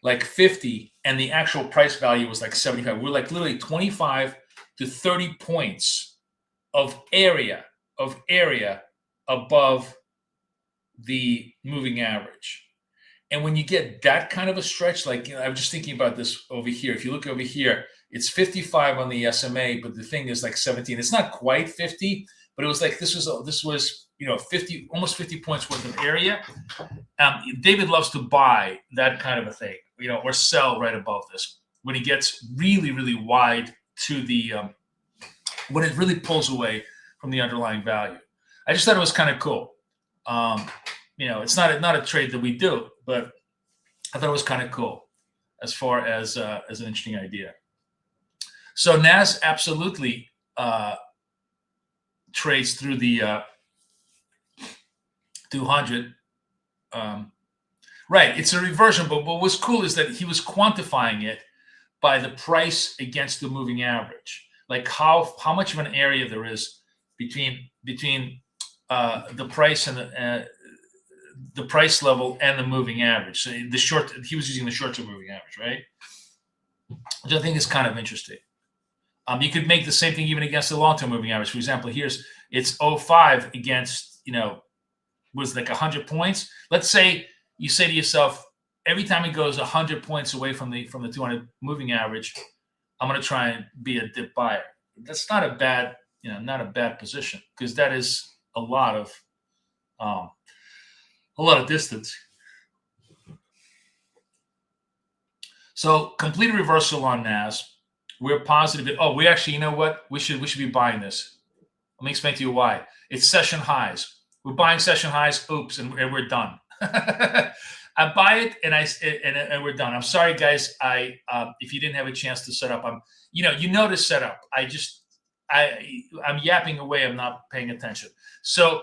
like 50 and the actual price value was like 75. We're like literally 25 to 30 points of area above the moving average. And when you get that kind of a stretch, like, I'm just thinking about this over here. If you look over here, it's 55 on the SMA, but the thing is like 17. It's not quite 50, but it was like this was 50, almost 50 points worth of area. David loves to buy that kind of a thing, or sell right above this when he gets really, really wide to the when it really pulls away from the underlying value. I just thought it was kind of cool. It's not a trade that we do, but I thought it was kind of cool as far as an interesting idea. So NAS absolutely trades through the 200. Right, it's a reversion, but what's cool is that he was quantifying it by the price against the moving average, like how much of an area there is between the price and the price level and the moving average. So he was using the short-term moving average, right? Which I think is kind of interesting. You could make the same thing even against the long-term moving average. For example, it's 05 against, was like 100 points. Let's say you say to yourself, every time it goes 100 points away from the 200 moving average, I'm going to try and be a dip buyer. That's not a bad position, because that is a lot of distance. So complete reversal on NAS. We're positive. Oh, we actually, you know what? We should be buying this. Let me explain to you why. It's session highs. We're buying session highs. Oops, and we're done. I buy it and we're done. I'm sorry, guys. If you didn't have a chance to set up, you know to set up. I'm yapping away. I'm not paying attention. So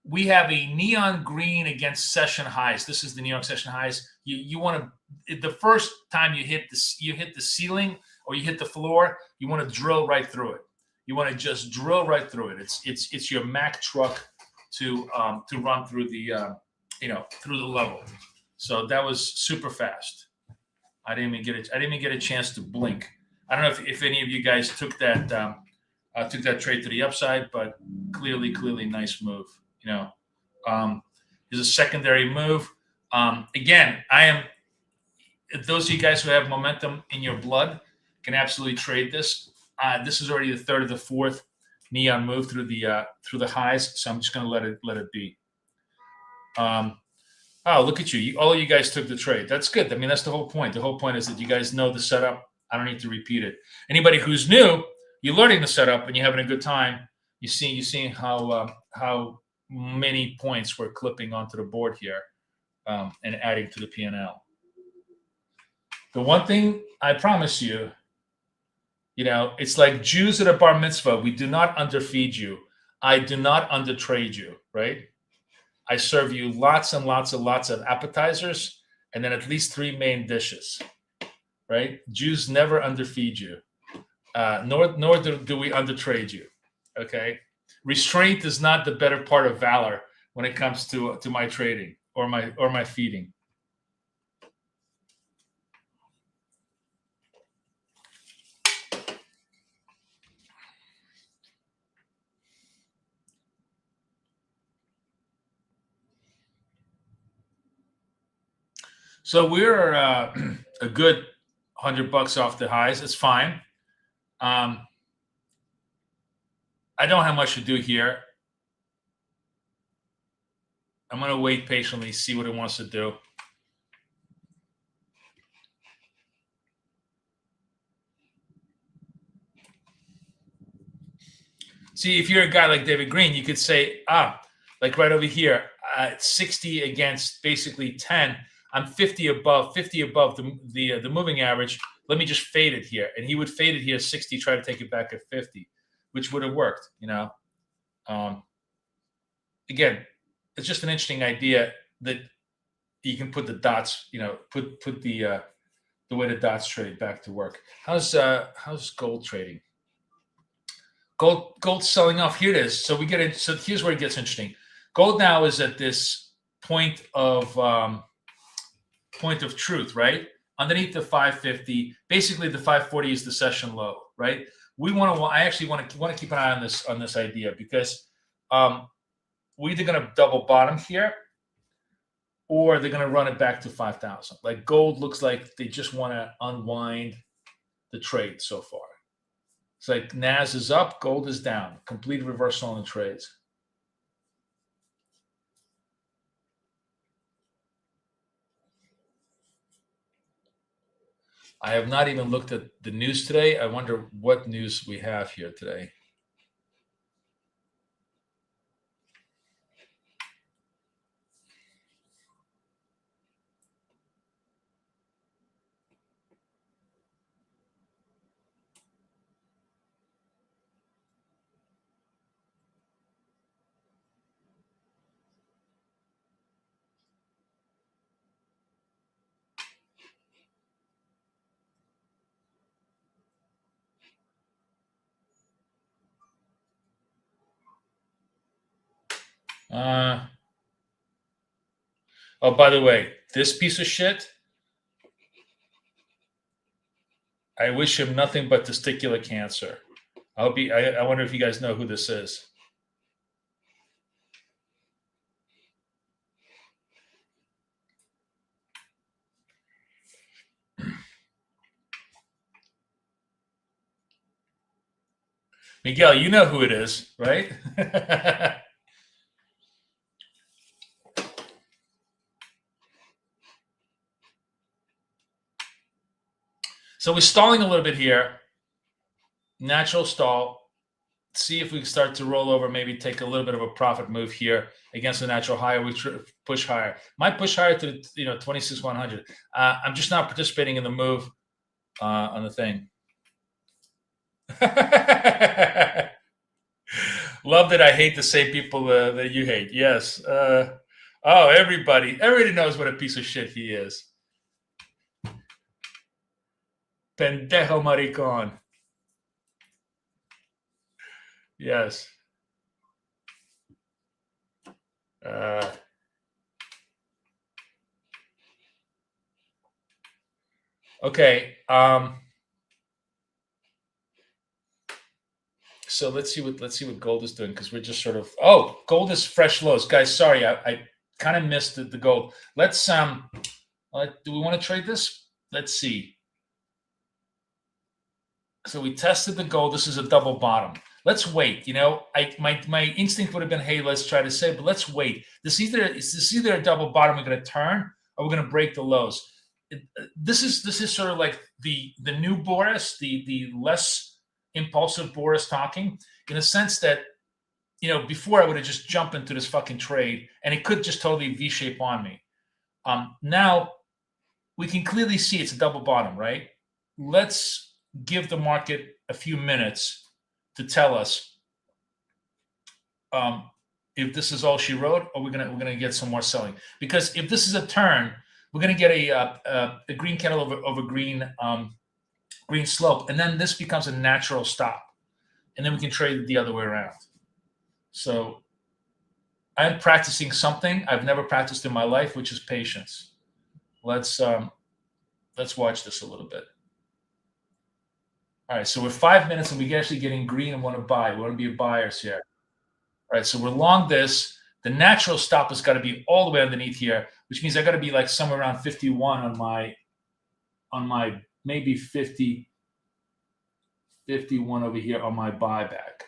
we have a neon green against session highs. This is the New York session highs. You want to, the first time you hit the ceiling or you hit the floor, you want to drill right through it. You want to just drill right through it. It's your Mack truck to run through the through the level. So that was super fast. I didn't even get a chance to blink. I don't know if any of you guys took that trade to the upside, but clearly nice move. Is a secondary move. Again, those of you guys who have momentum in your blood can absolutely trade this. This is already the third or the fourth neon move through the highs, so I'm just going to let it be. Oh, look at you! All of you guys took the trade. That's good. I mean, that's the whole point. The whole point is that you guys know the setup. I don't need to repeat it. Anybody who's new, you're learning the setup and you're having a good time. You're seeing how many points we're clipping onto the board here and adding to the P&L. The one thing I promise you, it's like Jews at a bar mitzvah. We do not underfeed you. I do not undertrade you, right? I serve you lots and lots of appetizers and then at least 3 main dishes, right? Jews never underfeed you, nor do we undertrade you, okay? Restraint is not the better part of valor when it comes to my trading or my feeding. So we're a good $100 off the highs. It's fine. I don't have much to do here. I'm going to wait patiently, see what it wants to do. See, if you're a guy like David Green, you could say, like right over here, 60 against basically 10. I'm 50 above the moving average. Let me just fade it here. And he would fade it here 60, try to take it back at 50, which would have worked, Again, it's just an interesting idea that you can put the dots, put the way the dots trade back to work. How's gold trading? Gold selling off. Here it is. So so here's where it gets interesting. Gold now is at this point of truth, right? Underneath the 550, basically the 540 is the session low, right? I actually want to keep an eye on this idea because we're either going to double bottom here or they're going to run it back to 5,000. Like gold looks like they just want to unwind the trade so far. It's like NAS is up, gold is down. Complete reversal on the trades. I have not even looked at the news today. I wonder what news we have here today. Oh, by the way, this piece of shit, I wish him nothing but testicular cancer. I wonder if you guys know who this is. Miguel, you know who it is, right? So we're stalling a little bit here. Natural stall. See if we can start to roll over, maybe take a little bit of a profit move here against the natural high. We push higher. Might push higher to 26,100. I'm just not participating in the move on the thing. Love that I hate the same people that you hate. Yes. Oh, everybody knows what a piece of shit he is. Pendejo maricón. Yes. Okay. So let's see what gold is doing, because we're just sort of, oh, gold is fresh lows, guys. Sorry, I kind of missed the gold. Let's do we want to trade this? Let's see. So we tested the gold. This is a double bottom. Let's wait. You know, my instinct would have been, hey, let's try to say, but let's wait. This is either a double bottom we're going to turn, or we're going to break the lows. This is sort of like the new Boris, the less impulsive Boris talking, in a sense that, you know, before I would have just jumped into this fucking trade and it could just totally V-shape on me. Now we can clearly see it's a double bottom, right? Let's give the market a few minutes to tell us if this is all she wrote, or we're gonna get some more selling. Because if this is a turn, we're gonna get a green candle over green slope, and then this becomes a natural stop, and then we can trade the other way around. So I'm practicing something I've never practiced in my life, which is patience. Let's watch this a little bit. All right, so we're 5 minutes and we're actually getting green and want to buy. We want to be buyers here. All right, so we're long this. The natural stop has got to be all the way underneath here, which means I got to be like somewhere around 51 on my maybe 50, 51 over here on my buyback.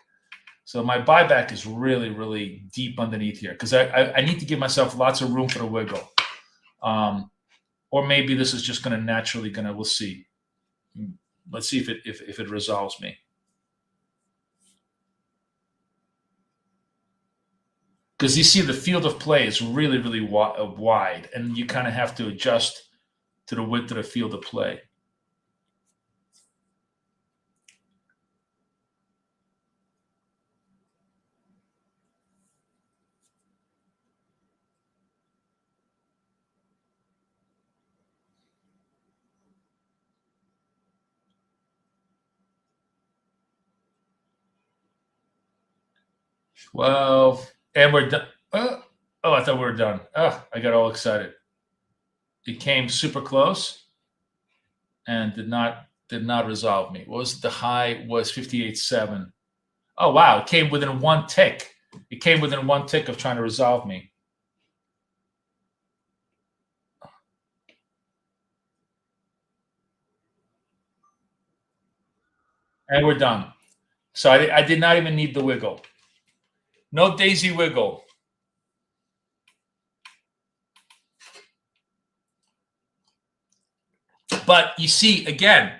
So my buyback is really, really deep underneath here, because I need to give myself lots of room for the wiggle. Or maybe this is just going to naturally we'll see. Let's see if it resolves me. Because you see the field of play is really, really wide, and you kind of have to adjust to the width of the field of play. Well, and we're done. Oh, I thought we were done. Oh, I got all excited. It came super close and did not resolve me. What was the high? Was 58.7. Oh, wow. It came within one tick. It came within one tick of trying to resolve me. And we're done. So I did not even need the wiggle. No daisy wiggle. But you see, again,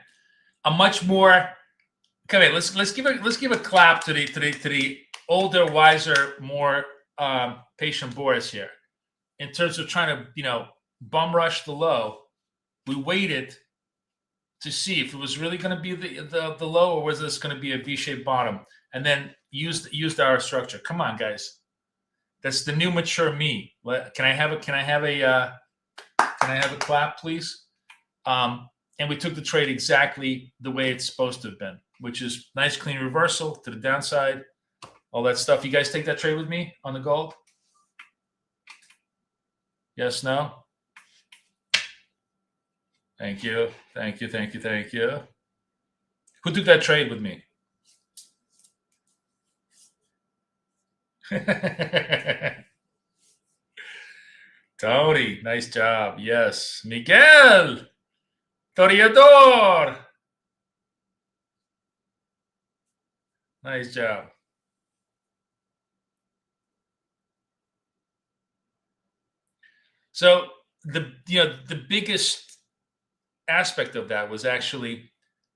a much more. Come here. Let's give a clap to the older, wiser, more patient Boris here. In terms of trying to, you know, bum rush the low, we waited to see if it was really going to be the low, or was this going to be a V-shaped bottom, and then used our structure. Come on, guys. That's the new mature me. Can I have a clap, please? And we took the trade exactly the way it's supposed to have been, which is nice, clean reversal to the downside, all that stuff. You guys take that trade with me on the gold? Yes, no? Thank you. Thank you. Thank you. Thank you. Who took that trade with me? Tony, nice job. Yes. Miguel, Toreador. Nice job. So the biggest aspect of that was actually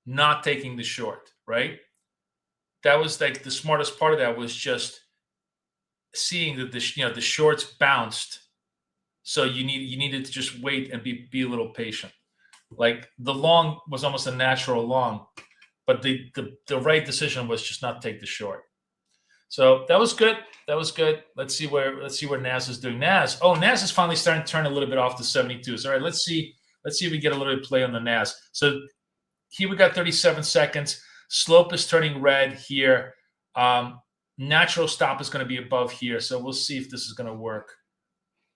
not taking the short, right? That was like the smartest part of that, was just seeing that the shorts bounced. So you needed to just wait and be a little patient. Like the long was almost a natural long, but the right decision was just not take the short. So that was good. That was good. Let's see where NAS is doing. NAS is finally starting to turn a little bit off the 72s. All right, let's see if we get a little bit of play on the NAS. So here we got 37 seconds. Slope is turning red here. Natural stop is going to be above here. So we'll see if this is going to work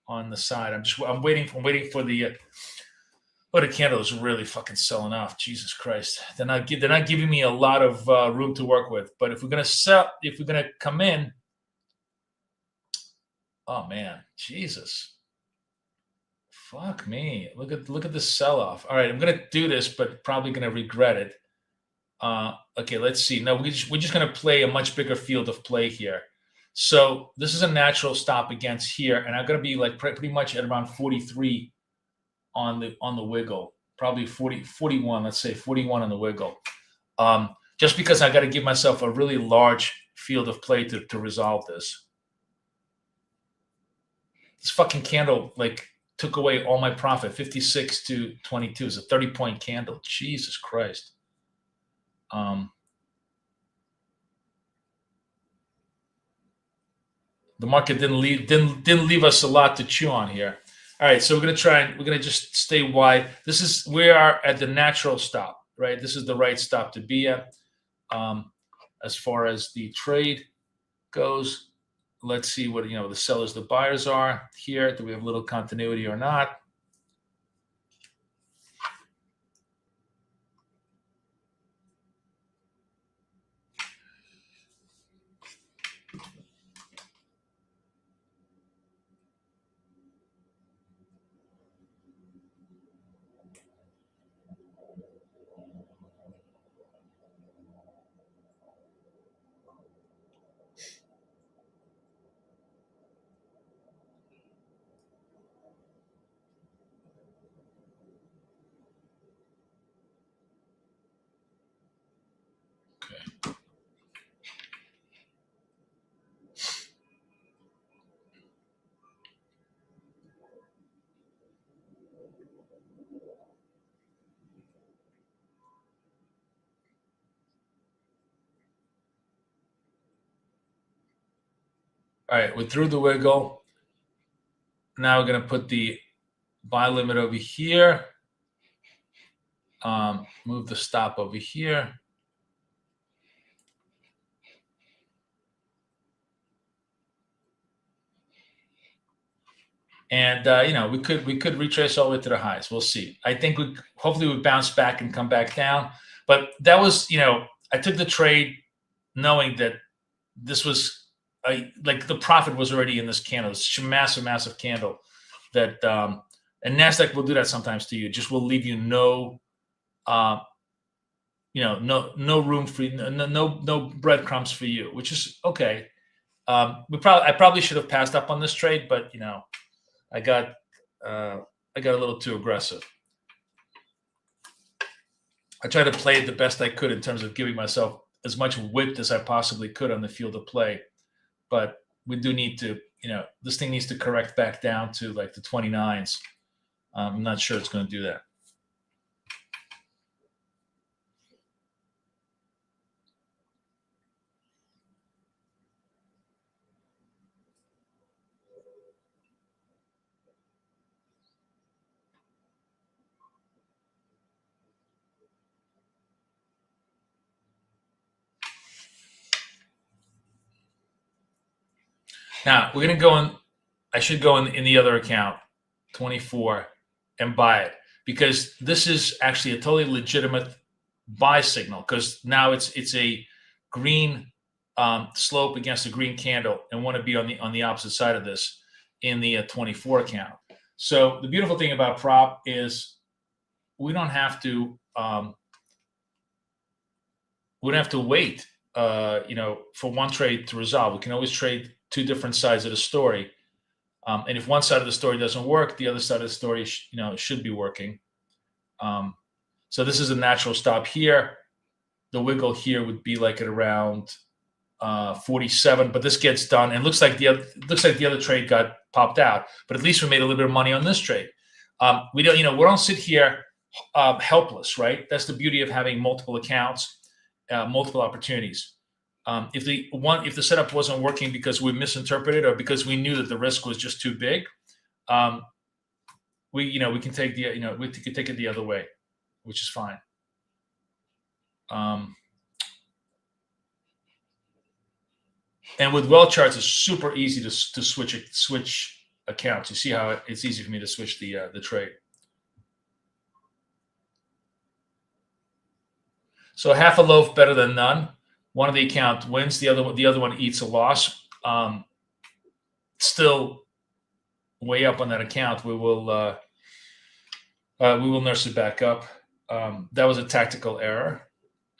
on the side. I'm waiting for the the candle is really fucking selling off. Jesus Christ. They're not giving me a lot of room to work with. But if we're gonna come in, oh man, Jesus. Fuck me. Look at this sell-off. All right, I'm gonna do this, but probably gonna regret it. Okay, let's see. No, we're just gonna play a much bigger field of play here. So this is a natural stop against here, and I'm gonna be like pretty much at around 43 on the wiggle, probably 41. Let's say 41 on the wiggle. Just because I got to give myself a really large field of play to resolve this. This fucking candle like took away all my profit. 56 to 22 is a 30-point candle. Jesus Christ. The market didn't leave us a lot to chew on here. All right, so we're gonna just stay wide. We are at the natural stop, right? This is the right stop to be at. As far as the trade goes, let's see what the sellers, the buyers are here. Do we have a little continuity or not? All right, we're through the wiggle. Now we're going to put the buy limit over here. Move the stop over here. And we could retrace all the way to the highs. We'll see. I think hopefully we bounce back and come back down. But that was, I took the trade knowing that this was like the profit was already in this candle. It's a massive candle that and NASDAQ will do that sometimes to you. Just will leave you no room for you, no breadcrumbs for you, which is okay. I probably should have passed up on this trade, but I got a little too aggressive. I tried to play it the best I could in terms of giving myself as much width as I possibly could on the field of play. But we do need to, this thing needs to correct back down to like the 29s. I'm not sure it's going to do that. Now we're going to go in. I should go in the other account, 24, and buy it, because this is actually a totally legitimate buy signal, because now it's a green slope against a green candle, and want to be on the opposite side of this in the 24 account. So the beautiful thing about prop is we don't have to wait for one trade to resolve. We can always trade two different sides of the story. And if one side of the story doesn't work, the other side of the story, should be working. So this is a natural stop here. The wiggle here would be like at around 47, but this gets done, and looks like the other trade got popped out. But at least we made a little bit of money on this trade. We don't sit here helpless, right? That's the beauty of having multiple accounts, multiple opportunities. If the setup wasn't working because we misinterpreted or because we knew that the risk was just too big, we can take we could take it the other way, which is fine. And with well charts, it's super easy to switch accounts. You see how it's easy for me to switch the trade. So half a loaf better than none. One of the account wins, the other one eats a loss. Still way up on that account. We will nurse it back up. That was a tactical error.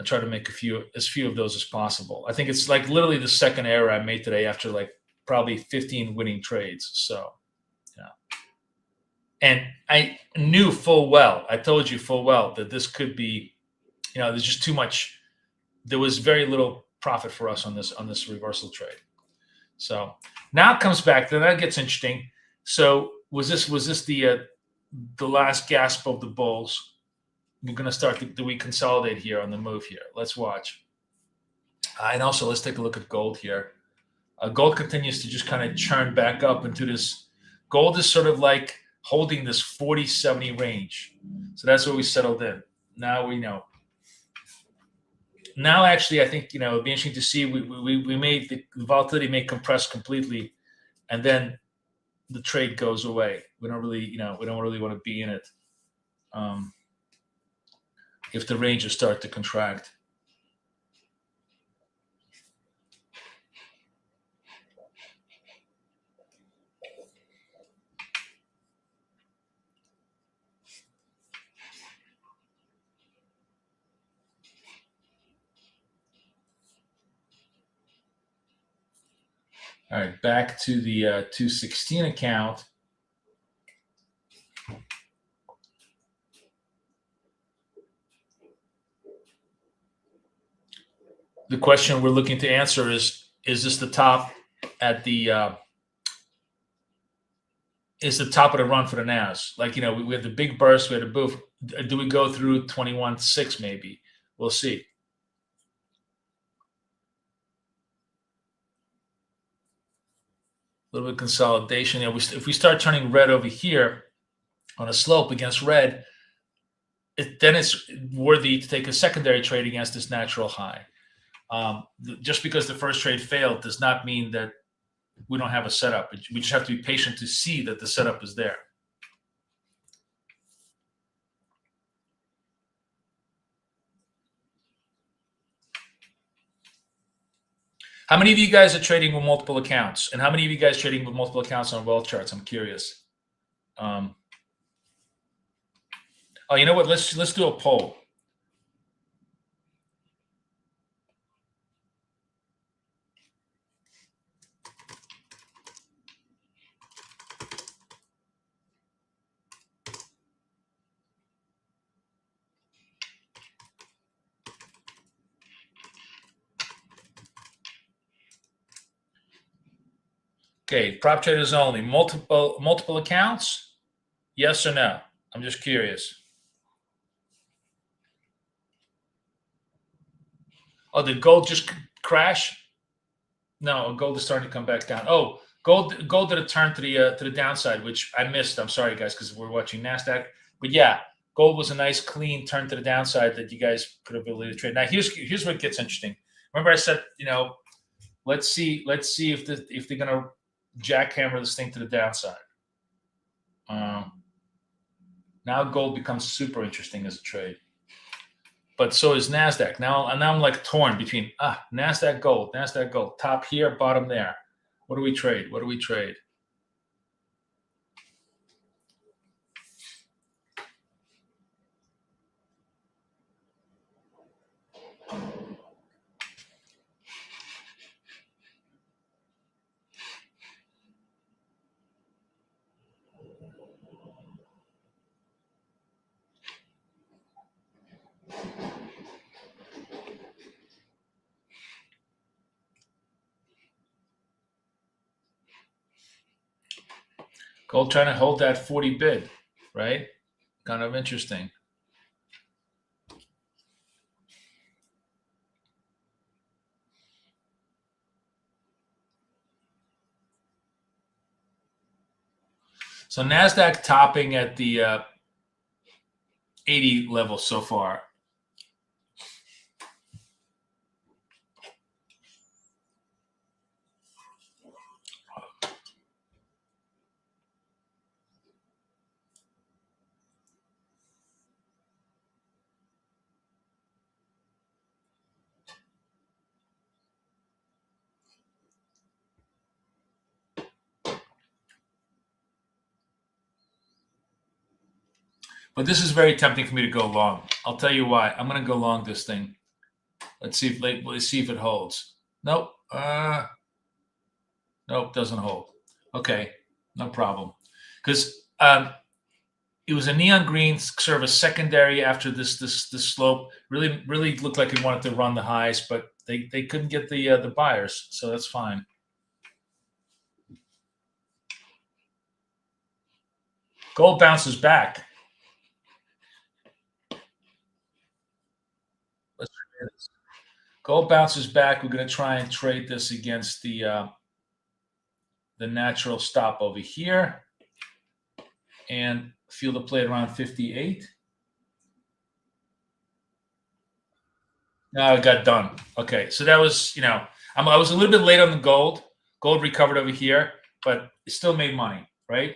I try to make as few of those as possible. I think it's like literally the second error I made today after like probably 15 winning trades. So, yeah. And I knew full well, I told you full well that this could be, there's just too much. There was very little profit for us on this reversal trade. So now it comes back. Then that gets interesting. So was this the last gasp of the bulls? We're going to start. Do we consolidate here on the move here? Let's watch. And also, let's take a look at gold here. Gold continues to just kind of churn back up into this. Gold is sort of like holding this 40-70 range. So that's where we settled in. Now we know. Now, actually, I think it'd be interesting to see. We made the volatility may compress completely, and then the trade goes away. We don't really want to be in it. If the ranges start to contract. All right, back to the 216 account. The question we're looking to answer is this the top at the is the top of the run for the NAS? Like, we had the big burst, we had a boof. Do we go through 21.6 maybe? We'll see. A little bit of consolidation. If we start turning red over here on a slope against red, then it's worthy to take a secondary trade against this natural high. Just because the first trade failed does not mean that we don't have a setup. We just have to be patient to see that the setup is there. How many of you guys are trading with multiple accounts? And how many of you guys trading with multiple accounts on well charts? I'm curious. Oh, you know what? Let's do a poll. Okay, prop traders only. Multiple accounts? Yes or no? I'm just curious. Oh, did gold just crash? No, gold is starting to come back down. Oh, gold did a turn to the downside, which I missed. I'm sorry, guys, because we're watching NASDAQ. But yeah, gold was a nice clean turn to the downside that you guys could have ability to trade. Now here's what gets interesting. Remember I said, let's see if they're gonna jackhammer this thing to the downside. Now gold becomes super interesting as a trade. But so is NASDAQ. Now I'm like torn between NASDAQ gold, top here, bottom there. What do we trade? Gold trying to hold that 40 bid, right? Kind of interesting. So NASDAQ topping at the 80 level so far. But this is very tempting for me to go long. I'll tell you why. I'm going to go long this thing. Let's see if it holds. Nope. Nope, doesn't hold. Okay, no problem. Because it was a neon green, sort of a secondary after this slope. Really looked like it wanted to run the highs, but they couldn't get the buyers, so that's fine. Gold bounces back. Let's try this. Gold bounces back. We're going to try and trade this against the natural stop over here, and feel the play around 58. No, it got done. Okay, so that was, I was a little bit late on the gold. Gold recovered over here, but it still made money, right?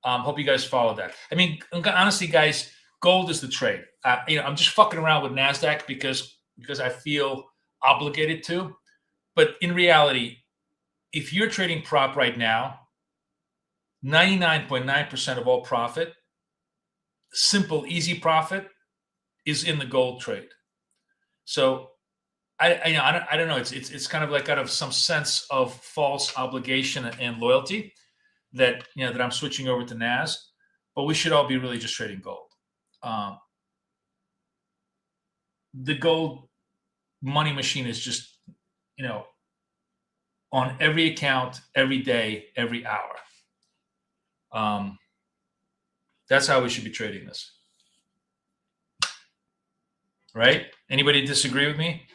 Hope you guys followed that. I mean, honestly, guys, gold is the trade. I'm just fucking around with NASDAQ because I feel obligated to. But in reality, if you're trading prop right now, 99.9% of all profit, simple, easy profit, is in the gold trade. So I don't know. It's kind of like out of some sense of false obligation and loyalty that that I'm switching over to NAS. But we should all be really just trading gold. The gold money machine is just on every account, every day, every hour. That's how we should be trading this. Right? Anybody disagree with me?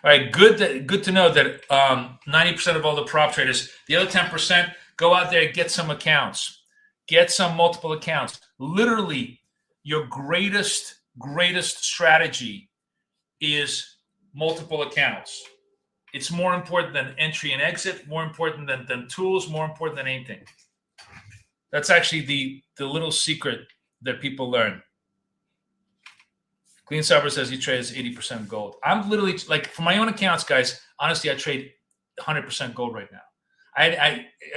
All right, good to know that 90% of all the prop traders, the other 10%, go out there and get some accounts. Get some multiple accounts. Literally, your greatest strategy is multiple accounts. It's more important than entry and exit, more important than tools, more important than anything. That's actually the little secret that people learn. Clean Cyber says he trades 80% gold. I'm literally, like, for my own accounts, guys, honestly, I trade 100% gold right now.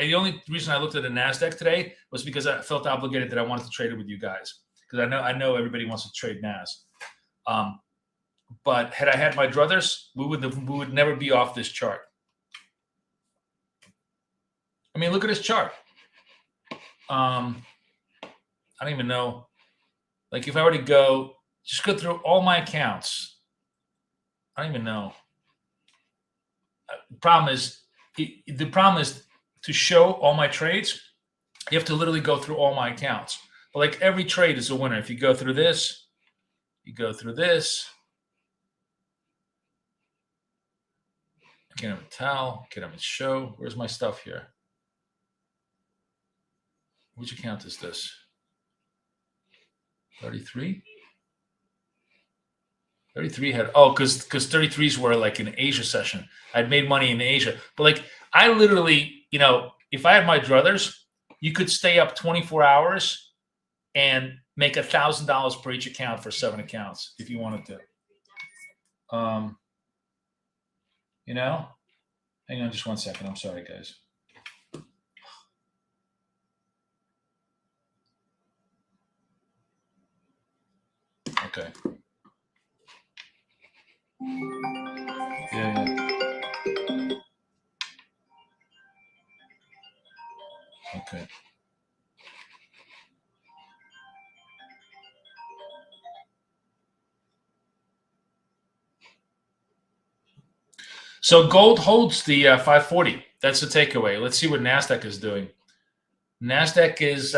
The only reason I looked at the NASDAQ today was because I felt obligated that I wanted to trade it with you guys, because I know everybody wants to trade NAS. But had I had my druthers, we would never be off this chart. I mean, look at this chart. I don't even know. Like, if I were to just go through all my accounts, I don't even know. The problem is to show all my trades, you have to literally go through all my accounts. But like, every trade is a winner. If you go through this, you go through this. I can't even tell. Can't even show. Where's my stuff here? Which account is this? 33? 33 had, because 33s were like an Asia session. I'd made money in Asia. But like, I literally, if I had my druthers, you could stay up 24 hours and make $1,000 per each account for 7 accounts if you wanted to. Hang on just one second. I'm sorry, guys. Okay. Yeah. Okay. So gold holds the 540. That's the takeaway. Let's see what NASDAQ is doing. NASDAQ is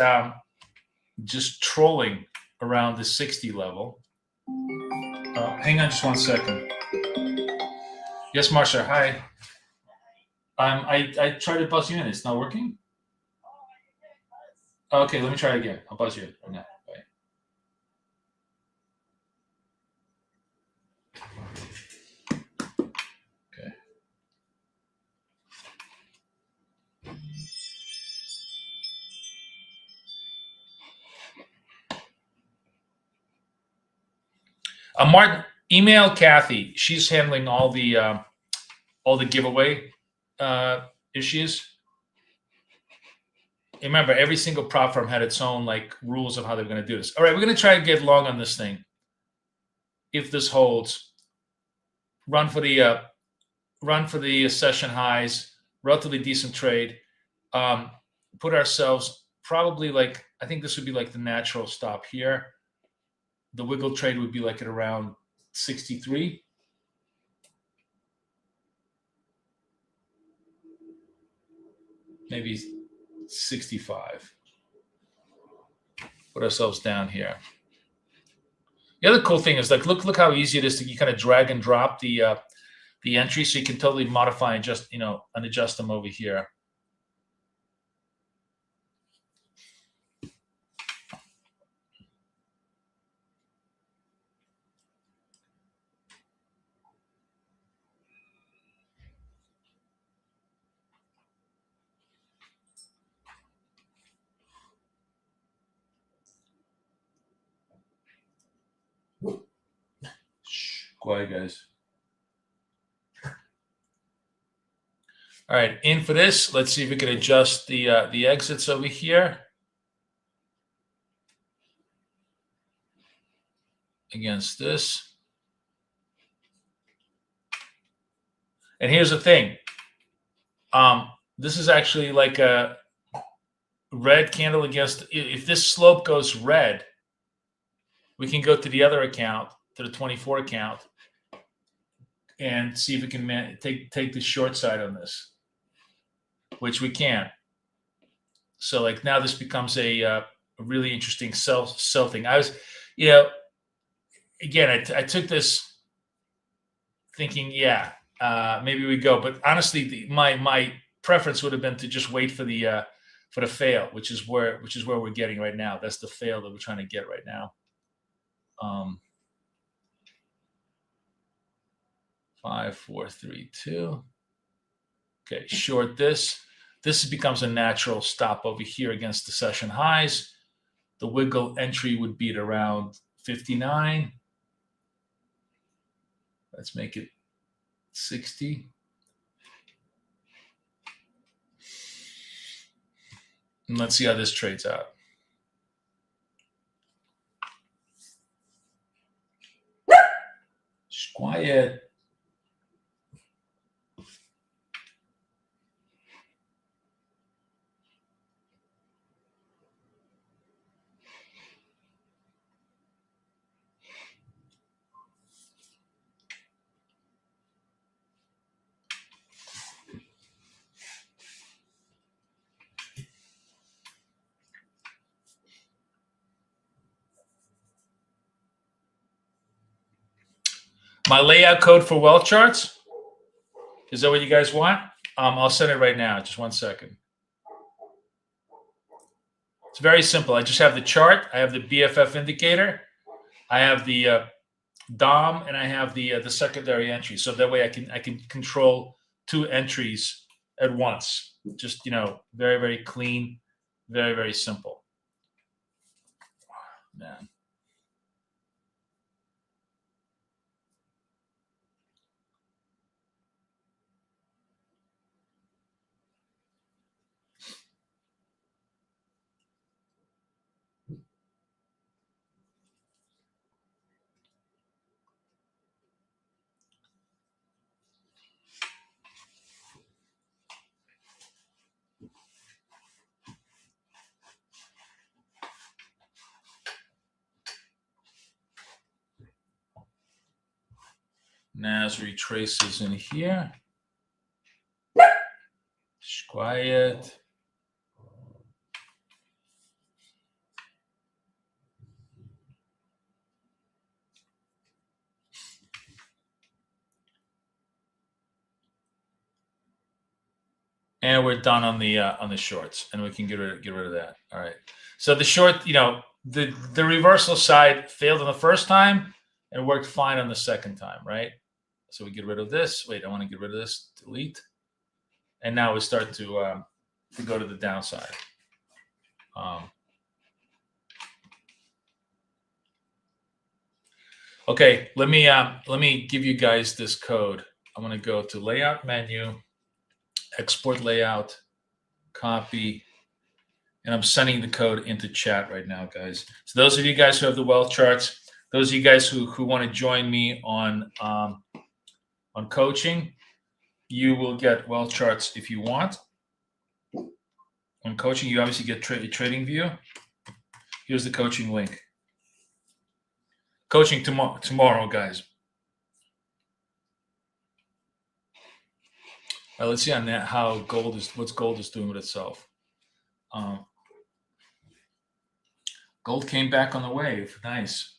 just trolling around the 60 level. Hang on just one second. Yes, Marsha. Hi. I tried to buzz you in. It's not working? Okay, let me try again. I'll buzz you. No, bye. Okay. Martin, email Kathy. She's handling all the giveaway issues. Remember, every single prop firm had its own like rules of how they're going to do this. All right, we're going to try and get long on this thing. If this holds, run for the session highs. Relatively decent trade. Put ourselves probably like, I think this would be like the natural stop here. The wiggle trade would be like at around 63. Maybe 65. Put ourselves down here. The other cool thing is like, look how easy it is to you kind of drag and drop the entry, so you can totally modify and just and adjust them over here. Shh, quiet, guys. All right, in for this. Let's see if we can adjust the exits over here against this. And here's the thing. This is actually like a red candle against. If this slope goes red, we can go to the other account, to the 24 account, and see if we can take the short side on this, which we can. So like now this becomes a really interesting sell thing. I was, again, I took this thinking, yeah, maybe we go, but honestly, my preference would have been to just wait for the fail, which is where we're getting right now. That's the fail that we're trying to get right now. 5, 4, 3, 2. Okay, short this. This becomes a natural stop over here against the session highs. The wiggle entry would be at around 59. Let's make it 60. And let's see how this trades out. Shh, quiet. My layout code for wealth charts. Is that what you guys want? I'll send it right now. Just 1 second. It's very simple. I just have the chart. I have the BFF indicator. I have the DOM, and I have the secondary entry. So that way I can control 2 entries at once. Just very, very clean, very, very simple. Man. NAS retraces in here. Shh, quiet. And we're done on the shorts, and we can get rid of that. All right. So the short, the reversal side failed on the first time and worked fine on the second time, right? So we get rid of this. Wait, I want to get rid of this. Delete. And now we start to go to the downside. Okay, let me give you guys this code. I'm going to go to layout menu, export layout, copy, and I'm sending the code into chat right now, guys. So those of you guys who have the wealth charts, those of you guys who want to join me on coaching, you will get wealth charts if you want. On coaching, you obviously get Tradingview. Here's the coaching link. Coaching tomorrow, guys. All right, let's see on that how what gold is doing with itself. Gold came back on the wave. Nice.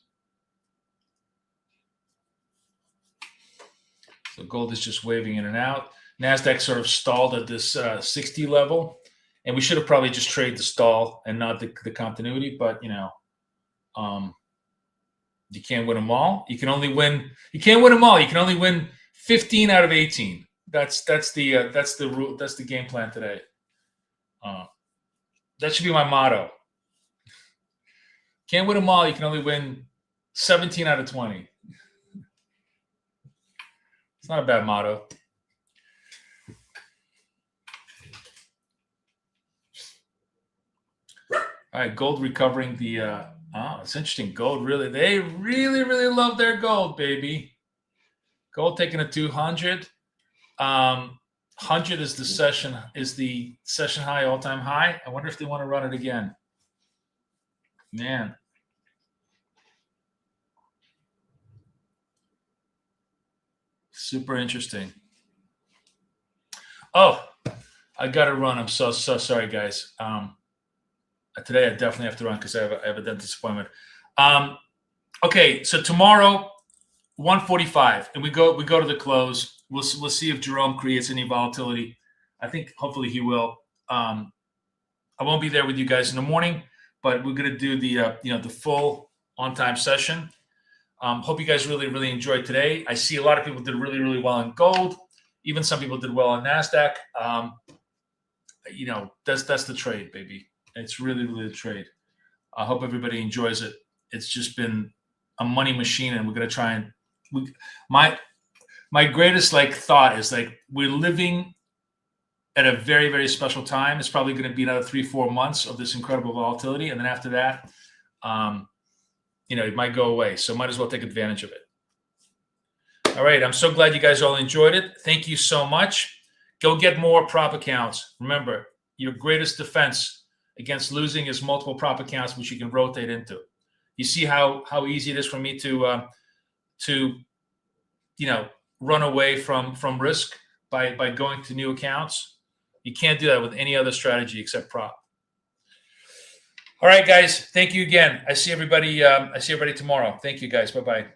So gold is just waving in and out. NASDAQ sort of stalled at this 60 level. And we should have probably just traded the stall and not the continuity. But, you can't win them all. You can't win them all. You can only win 15 out of 18. That's the rule. That's the game plan today. That should be my motto. Can't win them all. You can only win 17 out of 20. It's not a bad motto. All right, gold recovering the. It's interesting. Gold they really love their gold, baby. Gold taking a 200. 100 is the session high, all-time high. I wonder if they want to run it again. Man. Super interesting. Oh, I got to run. I'm so sorry, guys. Today I definitely have to run because I have a dentist appointment. Okay, so tomorrow, 1:45, and we go to the close. We'll see if Jerome creates any volatility. I think hopefully he will. I won't be there with you guys in the morning, but we're gonna do the full on-time session. Hope you guys really enjoyed today. I see a lot of people did really well in gold. Even some people did well on NASDAQ. That's the trade, baby. It's really the trade. I hope everybody enjoys it. It's just been a money machine, and we're gonna try and my greatest thought is we're living at a very special time. It's probably going to be another 3-4 months of this incredible volatility, and then after that, it might go away. So might as well take advantage of it. All right, I'm so glad you guys all enjoyed it. Thank you so much. Go get more prop accounts. Remember, your greatest defense against losing is multiple prop accounts, which you can rotate into. You see how easy it is for me to run away from risk by going to new accounts. You can't do that with any other strategy except prop. All right, guys. Thank you again. I see everybody tomorrow. Thank you, guys. Bye-bye.